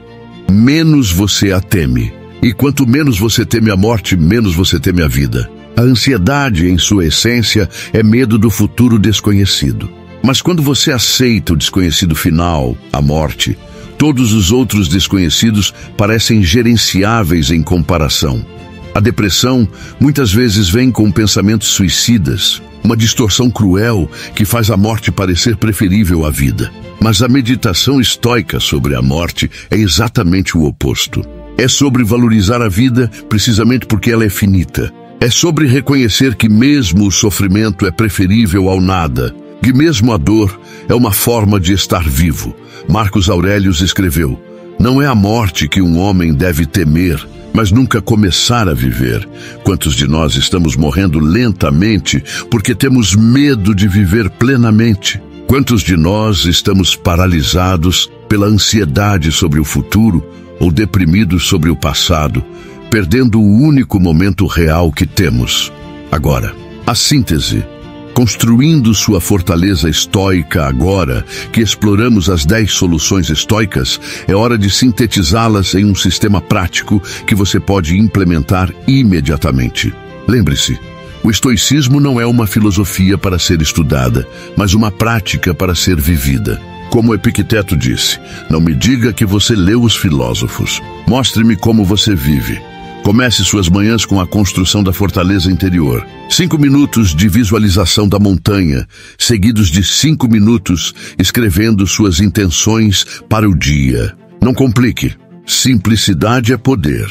menos você a teme. E quanto menos você teme a morte, menos você teme a vida. A ansiedade, em sua essência, é medo do futuro desconhecido. Mas quando você aceita o desconhecido final, a morte, todos os outros desconhecidos parecem gerenciáveis em comparação. A depressão muitas vezes vem com pensamentos suicidas, uma distorção cruel que faz a morte parecer preferível à vida. Mas a meditação estoica sobre a morte é exatamente o oposto. É sobre valorizar a vida precisamente porque ela é finita. É sobre reconhecer que mesmo o sofrimento é preferível ao nada, que mesmo a dor é uma forma de estar vivo. Marcos Aurelius escreveu: "Não é a morte que um homem deve temer, mas nunca começar a viver." Quantos de nós estamos morrendo lentamente porque temos medo de viver plenamente? Quantos de nós estamos paralisados pela ansiedade sobre o futuro ou deprimidos sobre o passado, perdendo o único momento real que temos? Agora, a síntese. Construindo sua fortaleza estoica agora que exploramos as 10 soluções estoicas, é hora de sintetizá-las em um sistema prático que você pode implementar imediatamente. Lembre-se, o estoicismo não é uma filosofia para ser estudada, mas uma prática para ser vivida. Como Epicteto disse, não me diga que você leu os filósofos. Mostre-me como você vive. Comece suas manhãs com a construção da fortaleza interior. 5 minutos de visualização da montanha, seguidos de 5 minutos escrevendo suas intenções para o dia. Não complique. Simplicidade é poder.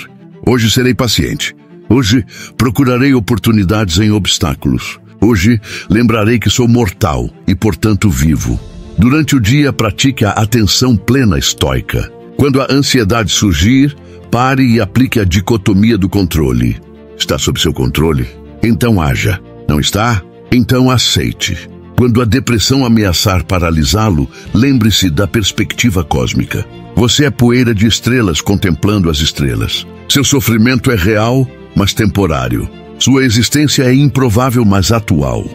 Hoje serei paciente. Hoje procurarei oportunidades em obstáculos. Hoje lembrarei que sou mortal e, portanto, vivo. Durante o dia, pratique a atenção plena estoica. Quando a ansiedade surgir, pare e aplique a dicotomia do controle. Está sob seu controle? Então haja. Não está? Então aceite. Quando a depressão ameaçar paralisá-lo, lembre-se da perspectiva cósmica. Você é poeira de estrelas contemplando as estrelas. Seu sofrimento é real, mas temporário. Sua existência é improvável, mas atual.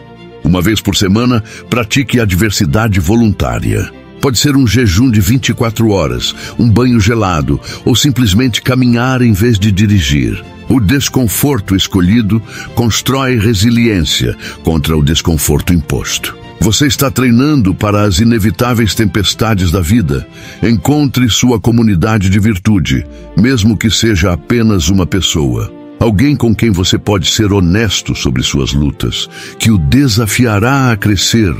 Uma vez por semana, pratique a diversidade voluntária. Pode ser um jejum de 24 horas, um banho gelado ou simplesmente caminhar em vez de dirigir. O desconforto escolhido constrói resiliência contra o desconforto imposto. Você está treinando para as inevitáveis tempestades da vida. Encontre sua comunidade de virtude, mesmo que seja apenas uma pessoa. Alguém com quem você pode ser honesto sobre suas lutas, que o desafiará a crescer,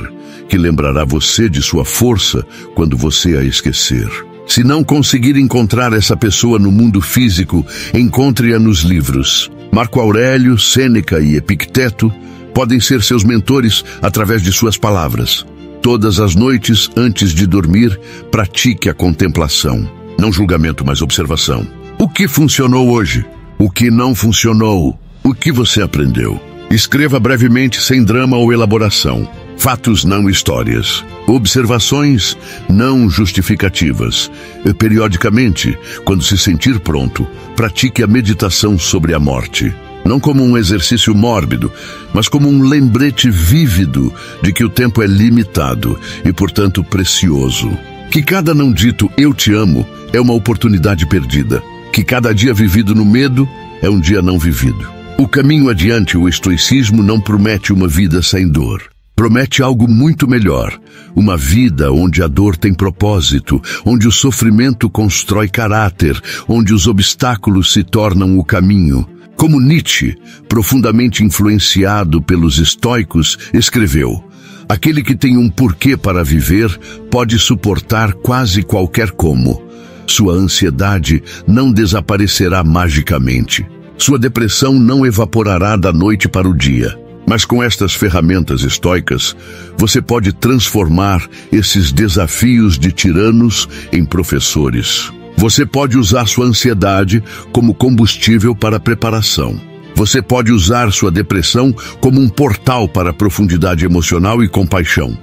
que lembrará você de sua força quando você a esquecer. Se não conseguir encontrar essa pessoa no mundo físico, encontre-a nos livros. Marco Aurélio, Sêneca e Epicteto podem ser seus mentores através de suas palavras. Todas as noites, antes de dormir, pratique a contemplação. Não julgamento, mas observação. O que funcionou hoje? O que não funcionou? O que você aprendeu? Escreva brevemente, sem drama ou elaboração. Fatos, não histórias. Observações, não justificativas. Periodicamente, quando se sentir pronto, pratique a meditação sobre a morte. Não como um exercício mórbido, mas como um lembrete vívido de que o tempo é limitado e, portanto, precioso. Que cada não dito "eu te amo" é uma oportunidade perdida. Que cada dia vivido no medo é um dia não vivido. O caminho adiante, o estoicismo, não promete uma vida sem dor. Promete algo muito melhor, uma vida onde a dor tem propósito, onde o sofrimento constrói caráter, onde os obstáculos se tornam o caminho. Como Nietzsche, profundamente influenciado pelos estoicos, escreveu: aquele que tem um porquê para viver pode suportar quase qualquer como. Sua ansiedade não desaparecerá magicamente. Sua depressão não evaporará da noite para o dia. Mas com estas ferramentas estoicas, você pode transformar esses desafios de tiranos em professores. Você pode usar sua ansiedade como combustível para a preparação. Você pode usar sua depressão como um portal para a profundidade emocional e compaixão.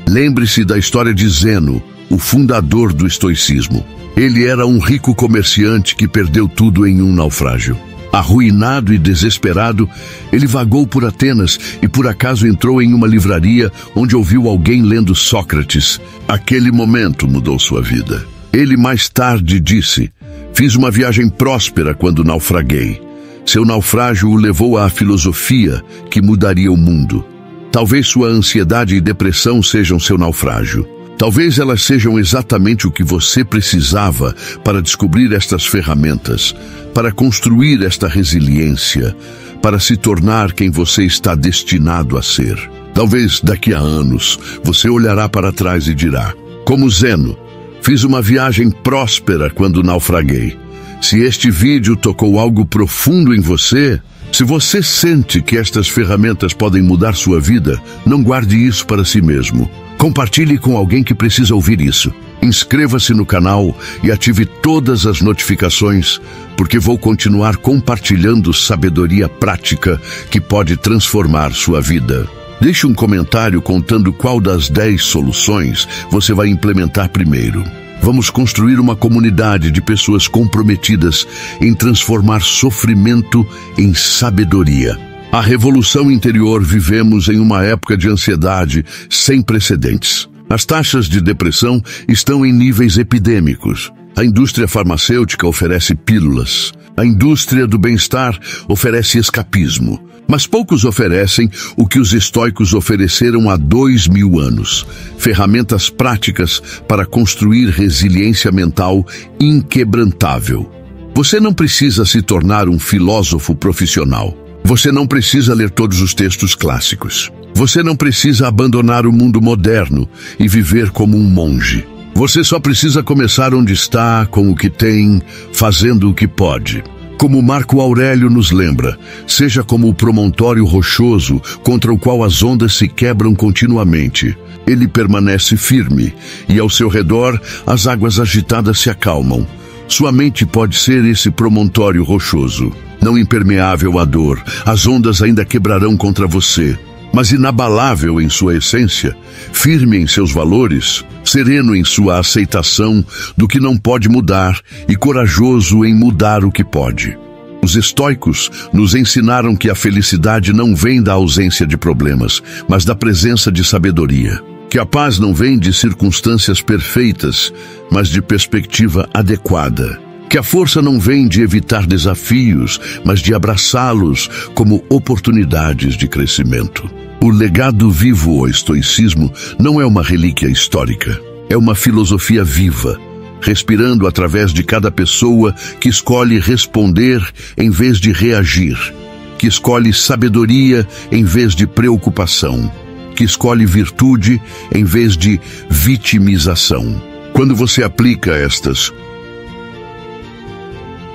Lembre-se da história de Zeno, o fundador do estoicismo. Ele era um rico comerciante que perdeu tudo em um naufrágio. Arruinado e desesperado, ele vagou por Atenas e por acaso entrou em uma livraria onde ouviu alguém lendo Sócrates. Aquele momento mudou sua vida. Ele mais tarde disse: fiz uma viagem próspera quando naufraguei. Seu naufrágio o levou à filosofia que mudaria o mundo. Talvez sua ansiedade e depressão sejam seu naufrágio. Talvez elas sejam exatamente o que você precisava para descobrir estas ferramentas, para construir esta resiliência, para se tornar quem você está destinado a ser. Talvez daqui a anos você olhará para trás e dirá: como Zeno, fiz uma viagem próspera quando naufraguei. Se este vídeo tocou algo profundo em você, se você sente que estas ferramentas podem mudar sua vida, não guarde isso para si mesmo. Compartilhe com alguém que precisa ouvir isso. Inscreva-se no canal e ative todas as notificações, porque vou continuar compartilhando sabedoria prática que pode transformar sua vida. Deixe um comentário contando qual das 10 soluções você vai implementar primeiro. Vamos construir uma comunidade de pessoas comprometidas em transformar sofrimento em sabedoria. A revolução interior vivemos em uma época de ansiedade sem precedentes. As taxas de depressão estão em níveis epidêmicos. A indústria farmacêutica oferece pílulas. A indústria do bem-estar oferece escapismo. Mas poucos oferecem o que os estoicos ofereceram há 2000 anos. Ferramentas práticas para construir resiliência mental inquebrantável. Você não precisa se tornar um filósofo profissional. Você não precisa ler todos os textos clássicos. Você não precisa abandonar o mundo moderno e viver como um monge. Você só precisa começar onde está, com o que tem, fazendo o que pode. Como Marco Aurélio nos lembra, seja como o promontório rochoso contra o qual as ondas se quebram continuamente. Ele permanece firme e ao seu redor as águas agitadas se acalmam. Sua mente pode ser esse promontório rochoso. Não impermeável à dor, as ondas ainda quebrarão contra você, mas inabalável em sua essência, firme em seus valores, sereno em sua aceitação do que não pode mudar e corajoso em mudar o que pode. Os estoicos nos ensinaram que a felicidade não vem da ausência de problemas, mas da presença de sabedoria. Que a paz não vem de circunstâncias perfeitas, mas de perspectiva adequada. Que a força não vem de evitar desafios, mas de abraçá-los como oportunidades de crescimento. O legado vivo ao estoicismo não é uma relíquia histórica, é uma filosofia viva, respirando através de cada pessoa que escolhe responder em vez de reagir, que escolhe sabedoria em vez de preocupação, que escolhe virtude em vez de vitimização. Quando você aplica estas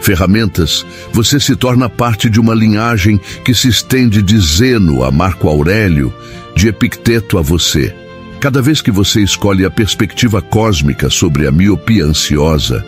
ferramentas, você se torna parte de uma linhagem que se estende de Zeno a Marco Aurélio, de Epicteto a você. Cada vez que você escolhe a perspectiva cósmica sobre a miopia ansiosa,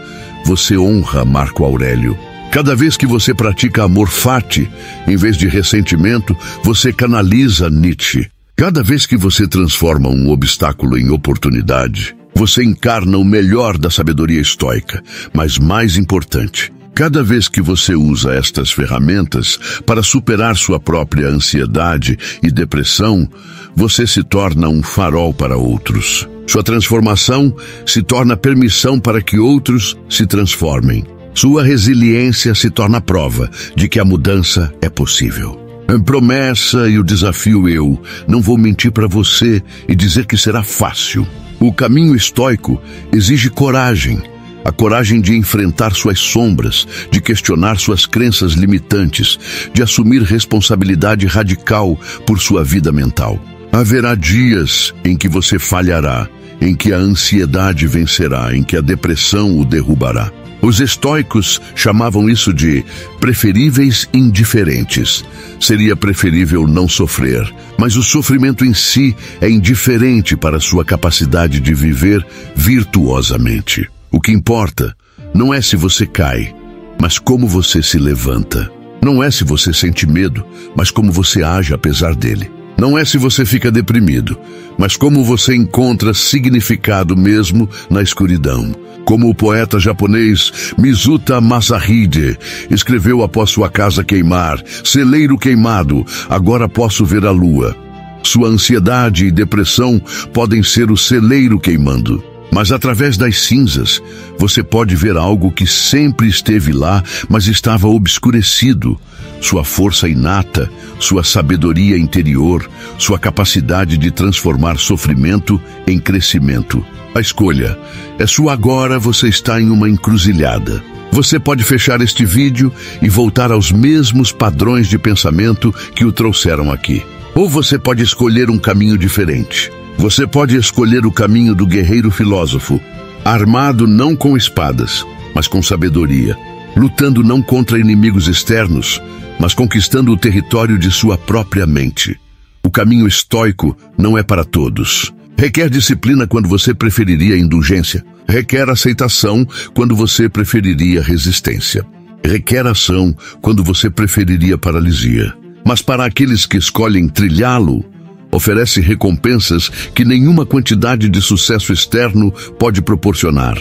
você honra Marco Aurélio. Cada vez que você pratica amor fati, em vez de ressentimento, você canaliza Nietzsche. Cada vez que você transforma um obstáculo em oportunidade, você encarna o melhor da sabedoria estoica, mas mais importante, Cada vez que você usa estas ferramentas para superar sua própria ansiedade e depressão, você se torna um farol para outros. Sua transformação se torna permissão para que outros se transformem. Sua resiliência se torna prova de que a mudança é possível. A promessa e o desafio eu não vou mentir para você e dizer que será fácil. O caminho estoico exige coragem. A coragem de enfrentar suas sombras, de questionar suas crenças limitantes, de assumir responsabilidade radical por sua vida mental. Haverá dias em que você falhará, em que a ansiedade vencerá, em que a depressão o derrubará. Os estoicos chamavam isso de preferíveis indiferentes. Seria preferível não sofrer, mas o sofrimento em si é indiferente para sua capacidade de viver virtuosamente. O que importa não é se você cai, mas como você se levanta. Não é se você sente medo, mas como você age apesar dele. Não é se você fica deprimido, mas como você encontra significado mesmo na escuridão. Como o poeta japonês Mizuta Masahide escreveu após sua casa queimar: "Celeiro queimado, agora posso ver a lua." Sua ansiedade e depressão podem ser o celeiro queimando. Mas através das cinzas, você pode ver algo que sempre esteve lá, mas estava obscurecido. Sua força inata, sua sabedoria interior, sua capacidade de transformar sofrimento em crescimento. A escolha é sua agora. Você está em uma encruzilhada. Você pode fechar este vídeo e voltar aos mesmos padrões de pensamento que o trouxeram aqui. Ou você pode escolher um caminho diferente. Você pode escolher o caminho do guerreiro filósofo, armado não com espadas, mas com sabedoria, lutando não contra inimigos externos, mas conquistando o território de sua própria mente. O caminho estoico não é para todos. Requer disciplina quando você preferiria indulgência. Requer aceitação quando você preferiria resistência. Requer ação quando você preferiria paralisia. Mas para aqueles que escolhem trilhá-lo, oferece recompensas que nenhuma quantidade de sucesso externo pode proporcionar.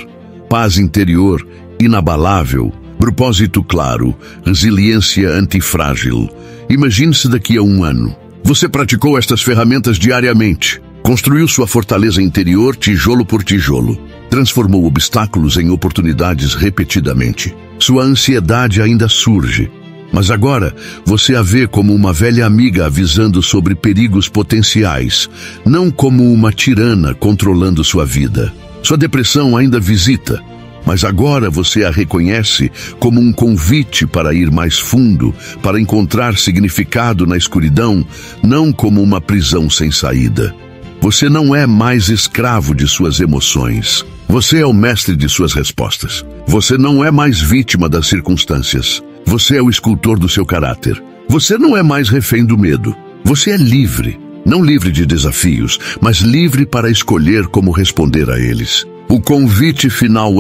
Paz interior inabalável, propósito claro, resiliência antifrágil. Imagine-se daqui a 1 ano. Você praticou estas ferramentas diariamente. Construiu sua fortaleza interior tijolo por tijolo. Transformou obstáculos em oportunidades repetidamente. Sua ansiedade ainda surge, mas agora você a vê como uma velha amiga avisando sobre perigos potenciais, não como uma tirana controlando sua vida. Sua depressão ainda visita, mas agora você a reconhece como um convite para ir mais fundo, para encontrar significado na escuridão, não como uma prisão sem saída. Você não é mais escravo de suas emoções. Você é o mestre de suas respostas. Você não é mais vítima das circunstâncias. Você é o escultor do seu caráter. Você não é mais refém do medo. Você é livre. Não livre de desafios, mas livre para escolher como responder a eles. O convite final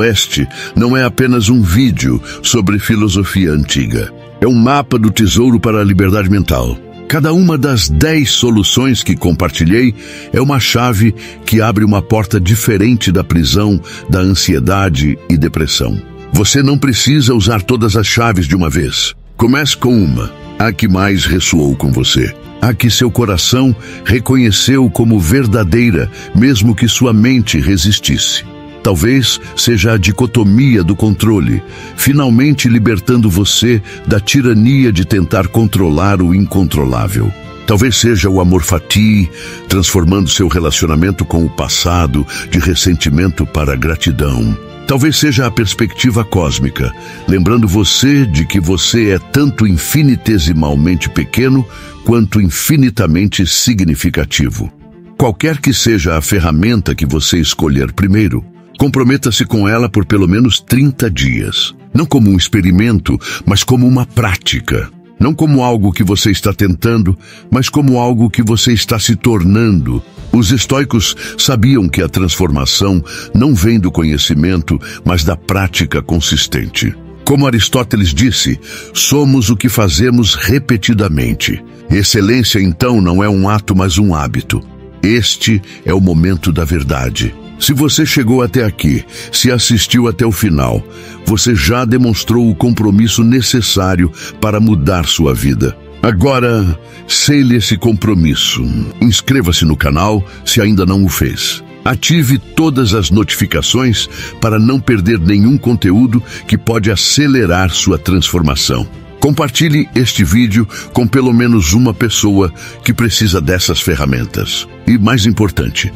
não é apenas um vídeo sobre filosofia antiga. É um mapa do tesouro para a liberdade mental. Cada uma das 10 soluções que compartilhei é uma chave que abre uma porta diferente da prisão, da ansiedade e depressão. Você não precisa usar todas as chaves de uma vez. Comece com uma, a que mais ressoou com você. A que seu coração reconheceu como verdadeira, mesmo que sua mente resistisse. Talvez seja a dicotomia do controle, finalmente libertando você da tirania de tentar controlar o incontrolável. Talvez seja o amor fati, transformando seu relacionamento com o passado de ressentimento para gratidão. Talvez seja a perspectiva cósmica, lembrando você de que você é tanto infinitesimalmente pequeno quanto infinitamente significativo. Qualquer que seja a ferramenta que você escolher primeiro, comprometa-se com ela por pelo menos 30 dias. Não como um experimento, mas como uma prática. Não como algo que você está tentando, mas como algo que você está se tornando. Os estoicos sabiam que a transformação não vem do conhecimento, mas da prática consistente. Como Aristóteles disse, somos o que fazemos repetidamente. Excelência, então, não é um ato, mas um hábito. Este é o momento da verdade. Se você chegou até aqui, se assistiu até o final, você já demonstrou o compromisso necessário para mudar sua vida. Agora, sele esse compromisso. Inscreva-se no canal se ainda não o fez. Ative todas as notificações para não perder nenhum conteúdo que pode acelerar sua transformação. Compartilhe este vídeo com pelo menos uma pessoa que precisa dessas ferramentas. E mais importante,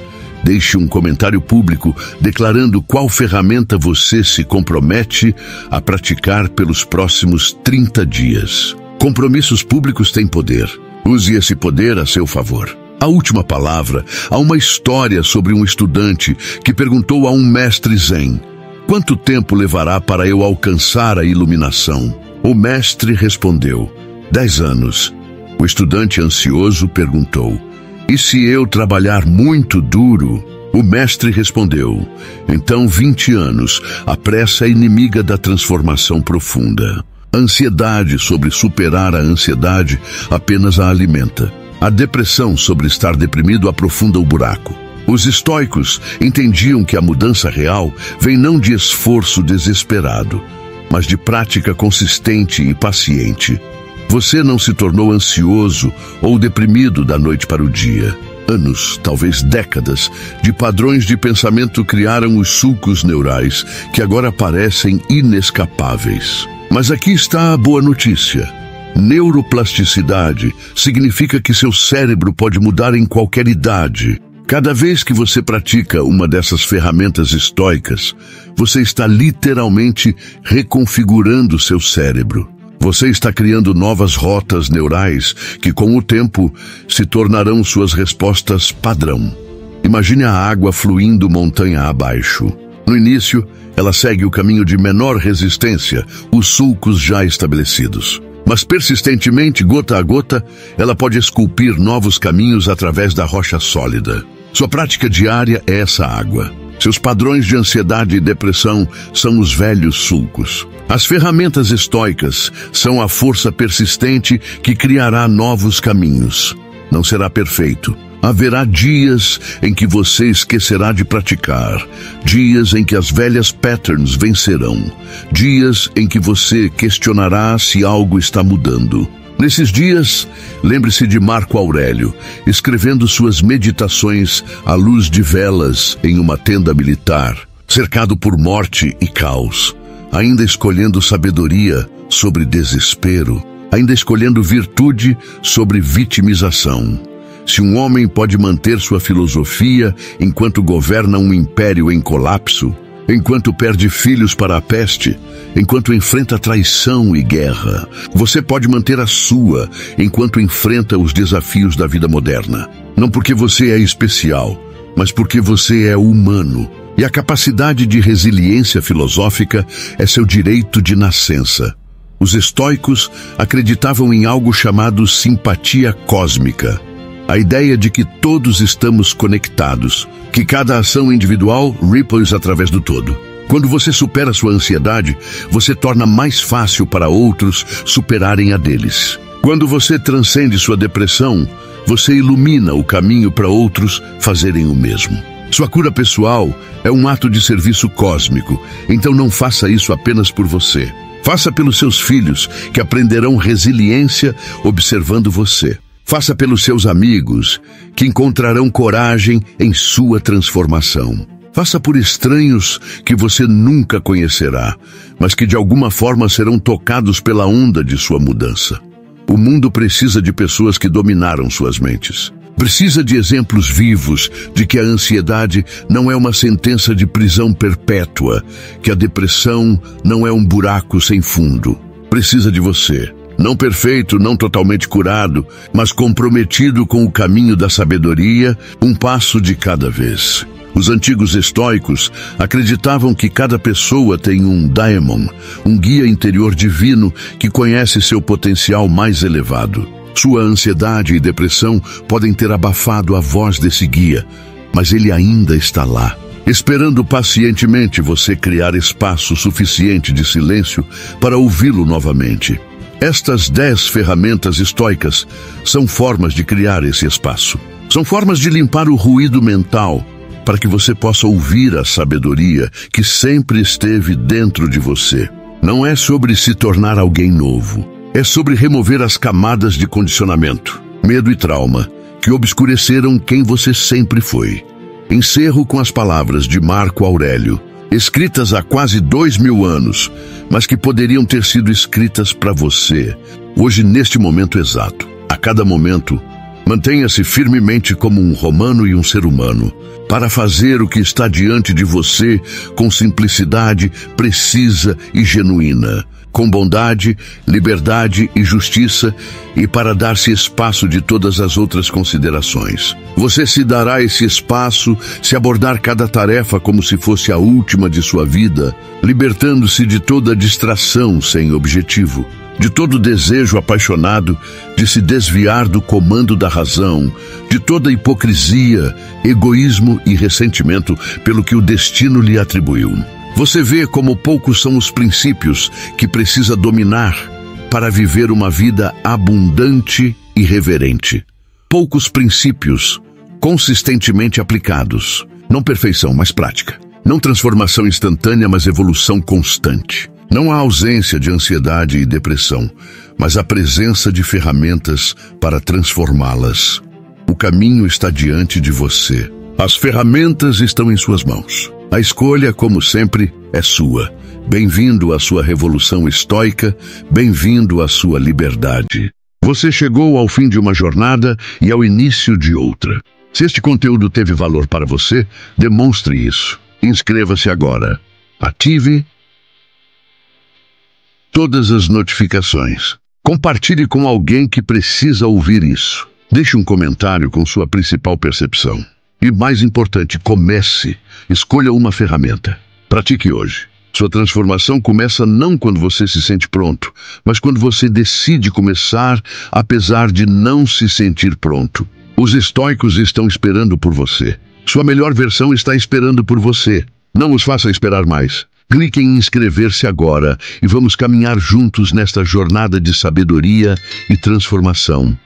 deixe um comentário público declarando qual ferramenta você se compromete a praticar pelos próximos 30 dias. Compromissos públicos têm poder. Use esse poder a seu favor. A última palavra, há uma história sobre um estudante que perguntou a um mestre zen: quanto tempo levará para eu alcançar a iluminação? O mestre respondeu: 10 anos. O estudante ansioso perguntou: e se eu trabalhar muito duro? O mestre respondeu: então 20 anos. A pressa é inimiga da transformação profunda. A ansiedade sobre superar a ansiedade apenas a alimenta. A depressão sobre estar deprimido aprofunda o buraco. Os estoicos entendiam que a mudança real vem não de esforço desesperado, mas de prática consistente e paciente. Você não se tornou ansioso ou deprimido da noite para o dia. Anos, talvez décadas, de padrões de pensamento criaram os sulcos neurais que agora parecem inescapáveis. Mas aqui está a boa notícia. Neuroplasticidade significa que seu cérebro pode mudar em qualquer idade. Cada vez que você pratica uma dessas ferramentas estoicas, você está literalmente reconfigurando seu cérebro. Você está criando novas rotas neurais que, com o tempo, se tornarão suas respostas padrão. Imagine a água fluindo montanha abaixo. No início, ela segue o caminho de menor resistência, os sulcos já estabelecidos. Mas persistentemente, gota a gota, ela pode esculpir novos caminhos através da rocha sólida. Sua prática diária é essa água. Seus padrões de ansiedade e depressão são os velhos sulcos. As ferramentas estoicas são a força persistente que criará novos caminhos. Não será perfeito. Haverá dias em que você esquecerá de praticar, dias em que as velhas patterns vencerão, dias em que você questionará se algo está mudando. Nesses dias, lembre-se de Marco Aurélio, escrevendo suas meditações à luz de velas em uma tenda militar, cercado por morte e caos, ainda escolhendo sabedoria sobre desespero, ainda escolhendo virtude sobre vitimização. Se um homem pode manter sua filosofia enquanto governa um império em colapso, enquanto perde filhos para a peste, enquanto enfrenta traição e guerra, você pode manter a sua enquanto enfrenta os desafios da vida moderna. Não porque você é especial, mas porque você é humano. E a capacidade de resiliência filosófica é seu direito de nascença. Os estoicos acreditavam em algo chamado simpatia cósmica. A ideia de que todos estamos conectados, que cada ação individual ripples através do todo. Quando você supera sua ansiedade, você torna mais fácil para outros superarem a deles. Quando você transcende sua depressão, você ilumina o caminho para outros fazerem o mesmo. Sua cura pessoal é um ato de serviço cósmico, então não faça isso apenas por você. Faça pelos seus filhos, que aprenderão resiliência observando você. Faça pelos seus amigos, que encontrarão coragem em sua transformação. Faça por estranhos que você nunca conhecerá, mas que de alguma forma serão tocados pela onda de sua mudança. O mundo precisa de pessoas que dominaram suas mentes. Precisa de exemplos vivos de que a ansiedade não é uma sentença de prisão perpétua, que a depressão não é um buraco sem fundo. Precisa de você. Não perfeito, não totalmente curado, mas comprometido com o caminho da sabedoria, um passo de cada vez. Os antigos estoicos acreditavam que cada pessoa tem um daemon, um guia interior divino que conhece seu potencial mais elevado. Sua ansiedade e depressão podem ter abafado a voz desse guia, mas ele ainda está lá, esperando pacientemente você criar espaço suficiente de silêncio para ouvi-lo novamente. Estas 10 ferramentas estoicas são formas de criar esse espaço. São formas de limpar o ruído mental para que você possa ouvir a sabedoria que sempre esteve dentro de você. Não é sobre se tornar alguém novo, é sobre remover as camadas de condicionamento, medo e trauma que obscureceram quem você sempre foi. Encerro com as palavras de Marco Aurélio, escritas há quase 2000 anos, mas que poderiam ter sido escritas para você, hoje neste momento exato. A cada momento, mantenha-se firmemente como um romano e um ser humano, para fazer o que está diante de você com simplicidade precisa e genuína, com bondade, liberdade e justiça, e para dar-se espaço de todas as outras considerações. Você se dará esse espaço se abordar cada tarefa como se fosse a última de sua vida, libertando-se de toda distração sem objetivo, de todo desejo apaixonado de se desviar do comando da razão, de toda hipocrisia, egoísmo e ressentimento pelo que o destino lhe atribuiu. Você vê como poucos são os princípios que precisa dominar para viver uma vida abundante e reverente. Poucos princípios consistentemente aplicados. Não perfeição, mas prática. Não transformação instantânea, mas evolução constante. Não há ausência de ansiedade e depressão, mas a presença de ferramentas para transformá-las. O caminho está diante de você. As ferramentas estão em suas mãos. A escolha, como sempre, é sua. Bem-vindo à sua revolução estoica, bem-vindo à sua liberdade. Você chegou ao fim de uma jornada e ao início de outra. Se este conteúdo teve valor para você, demonstre isso. Inscreva-se agora. Ative todas as notificações. Compartilhe com alguém que precisa ouvir isso. Deixe um comentário com sua principal percepção. E mais importante, comece. Escolha uma ferramenta. Pratique hoje. Sua transformação começa não quando você se sente pronto, mas quando você decide começar, apesar de não se sentir pronto. Os estoicos estão esperando por você. Sua melhor versão está esperando por você. Não os faça esperar mais. Clique em inscrever-se agora e vamos caminhar juntos nesta jornada de sabedoria e transformação.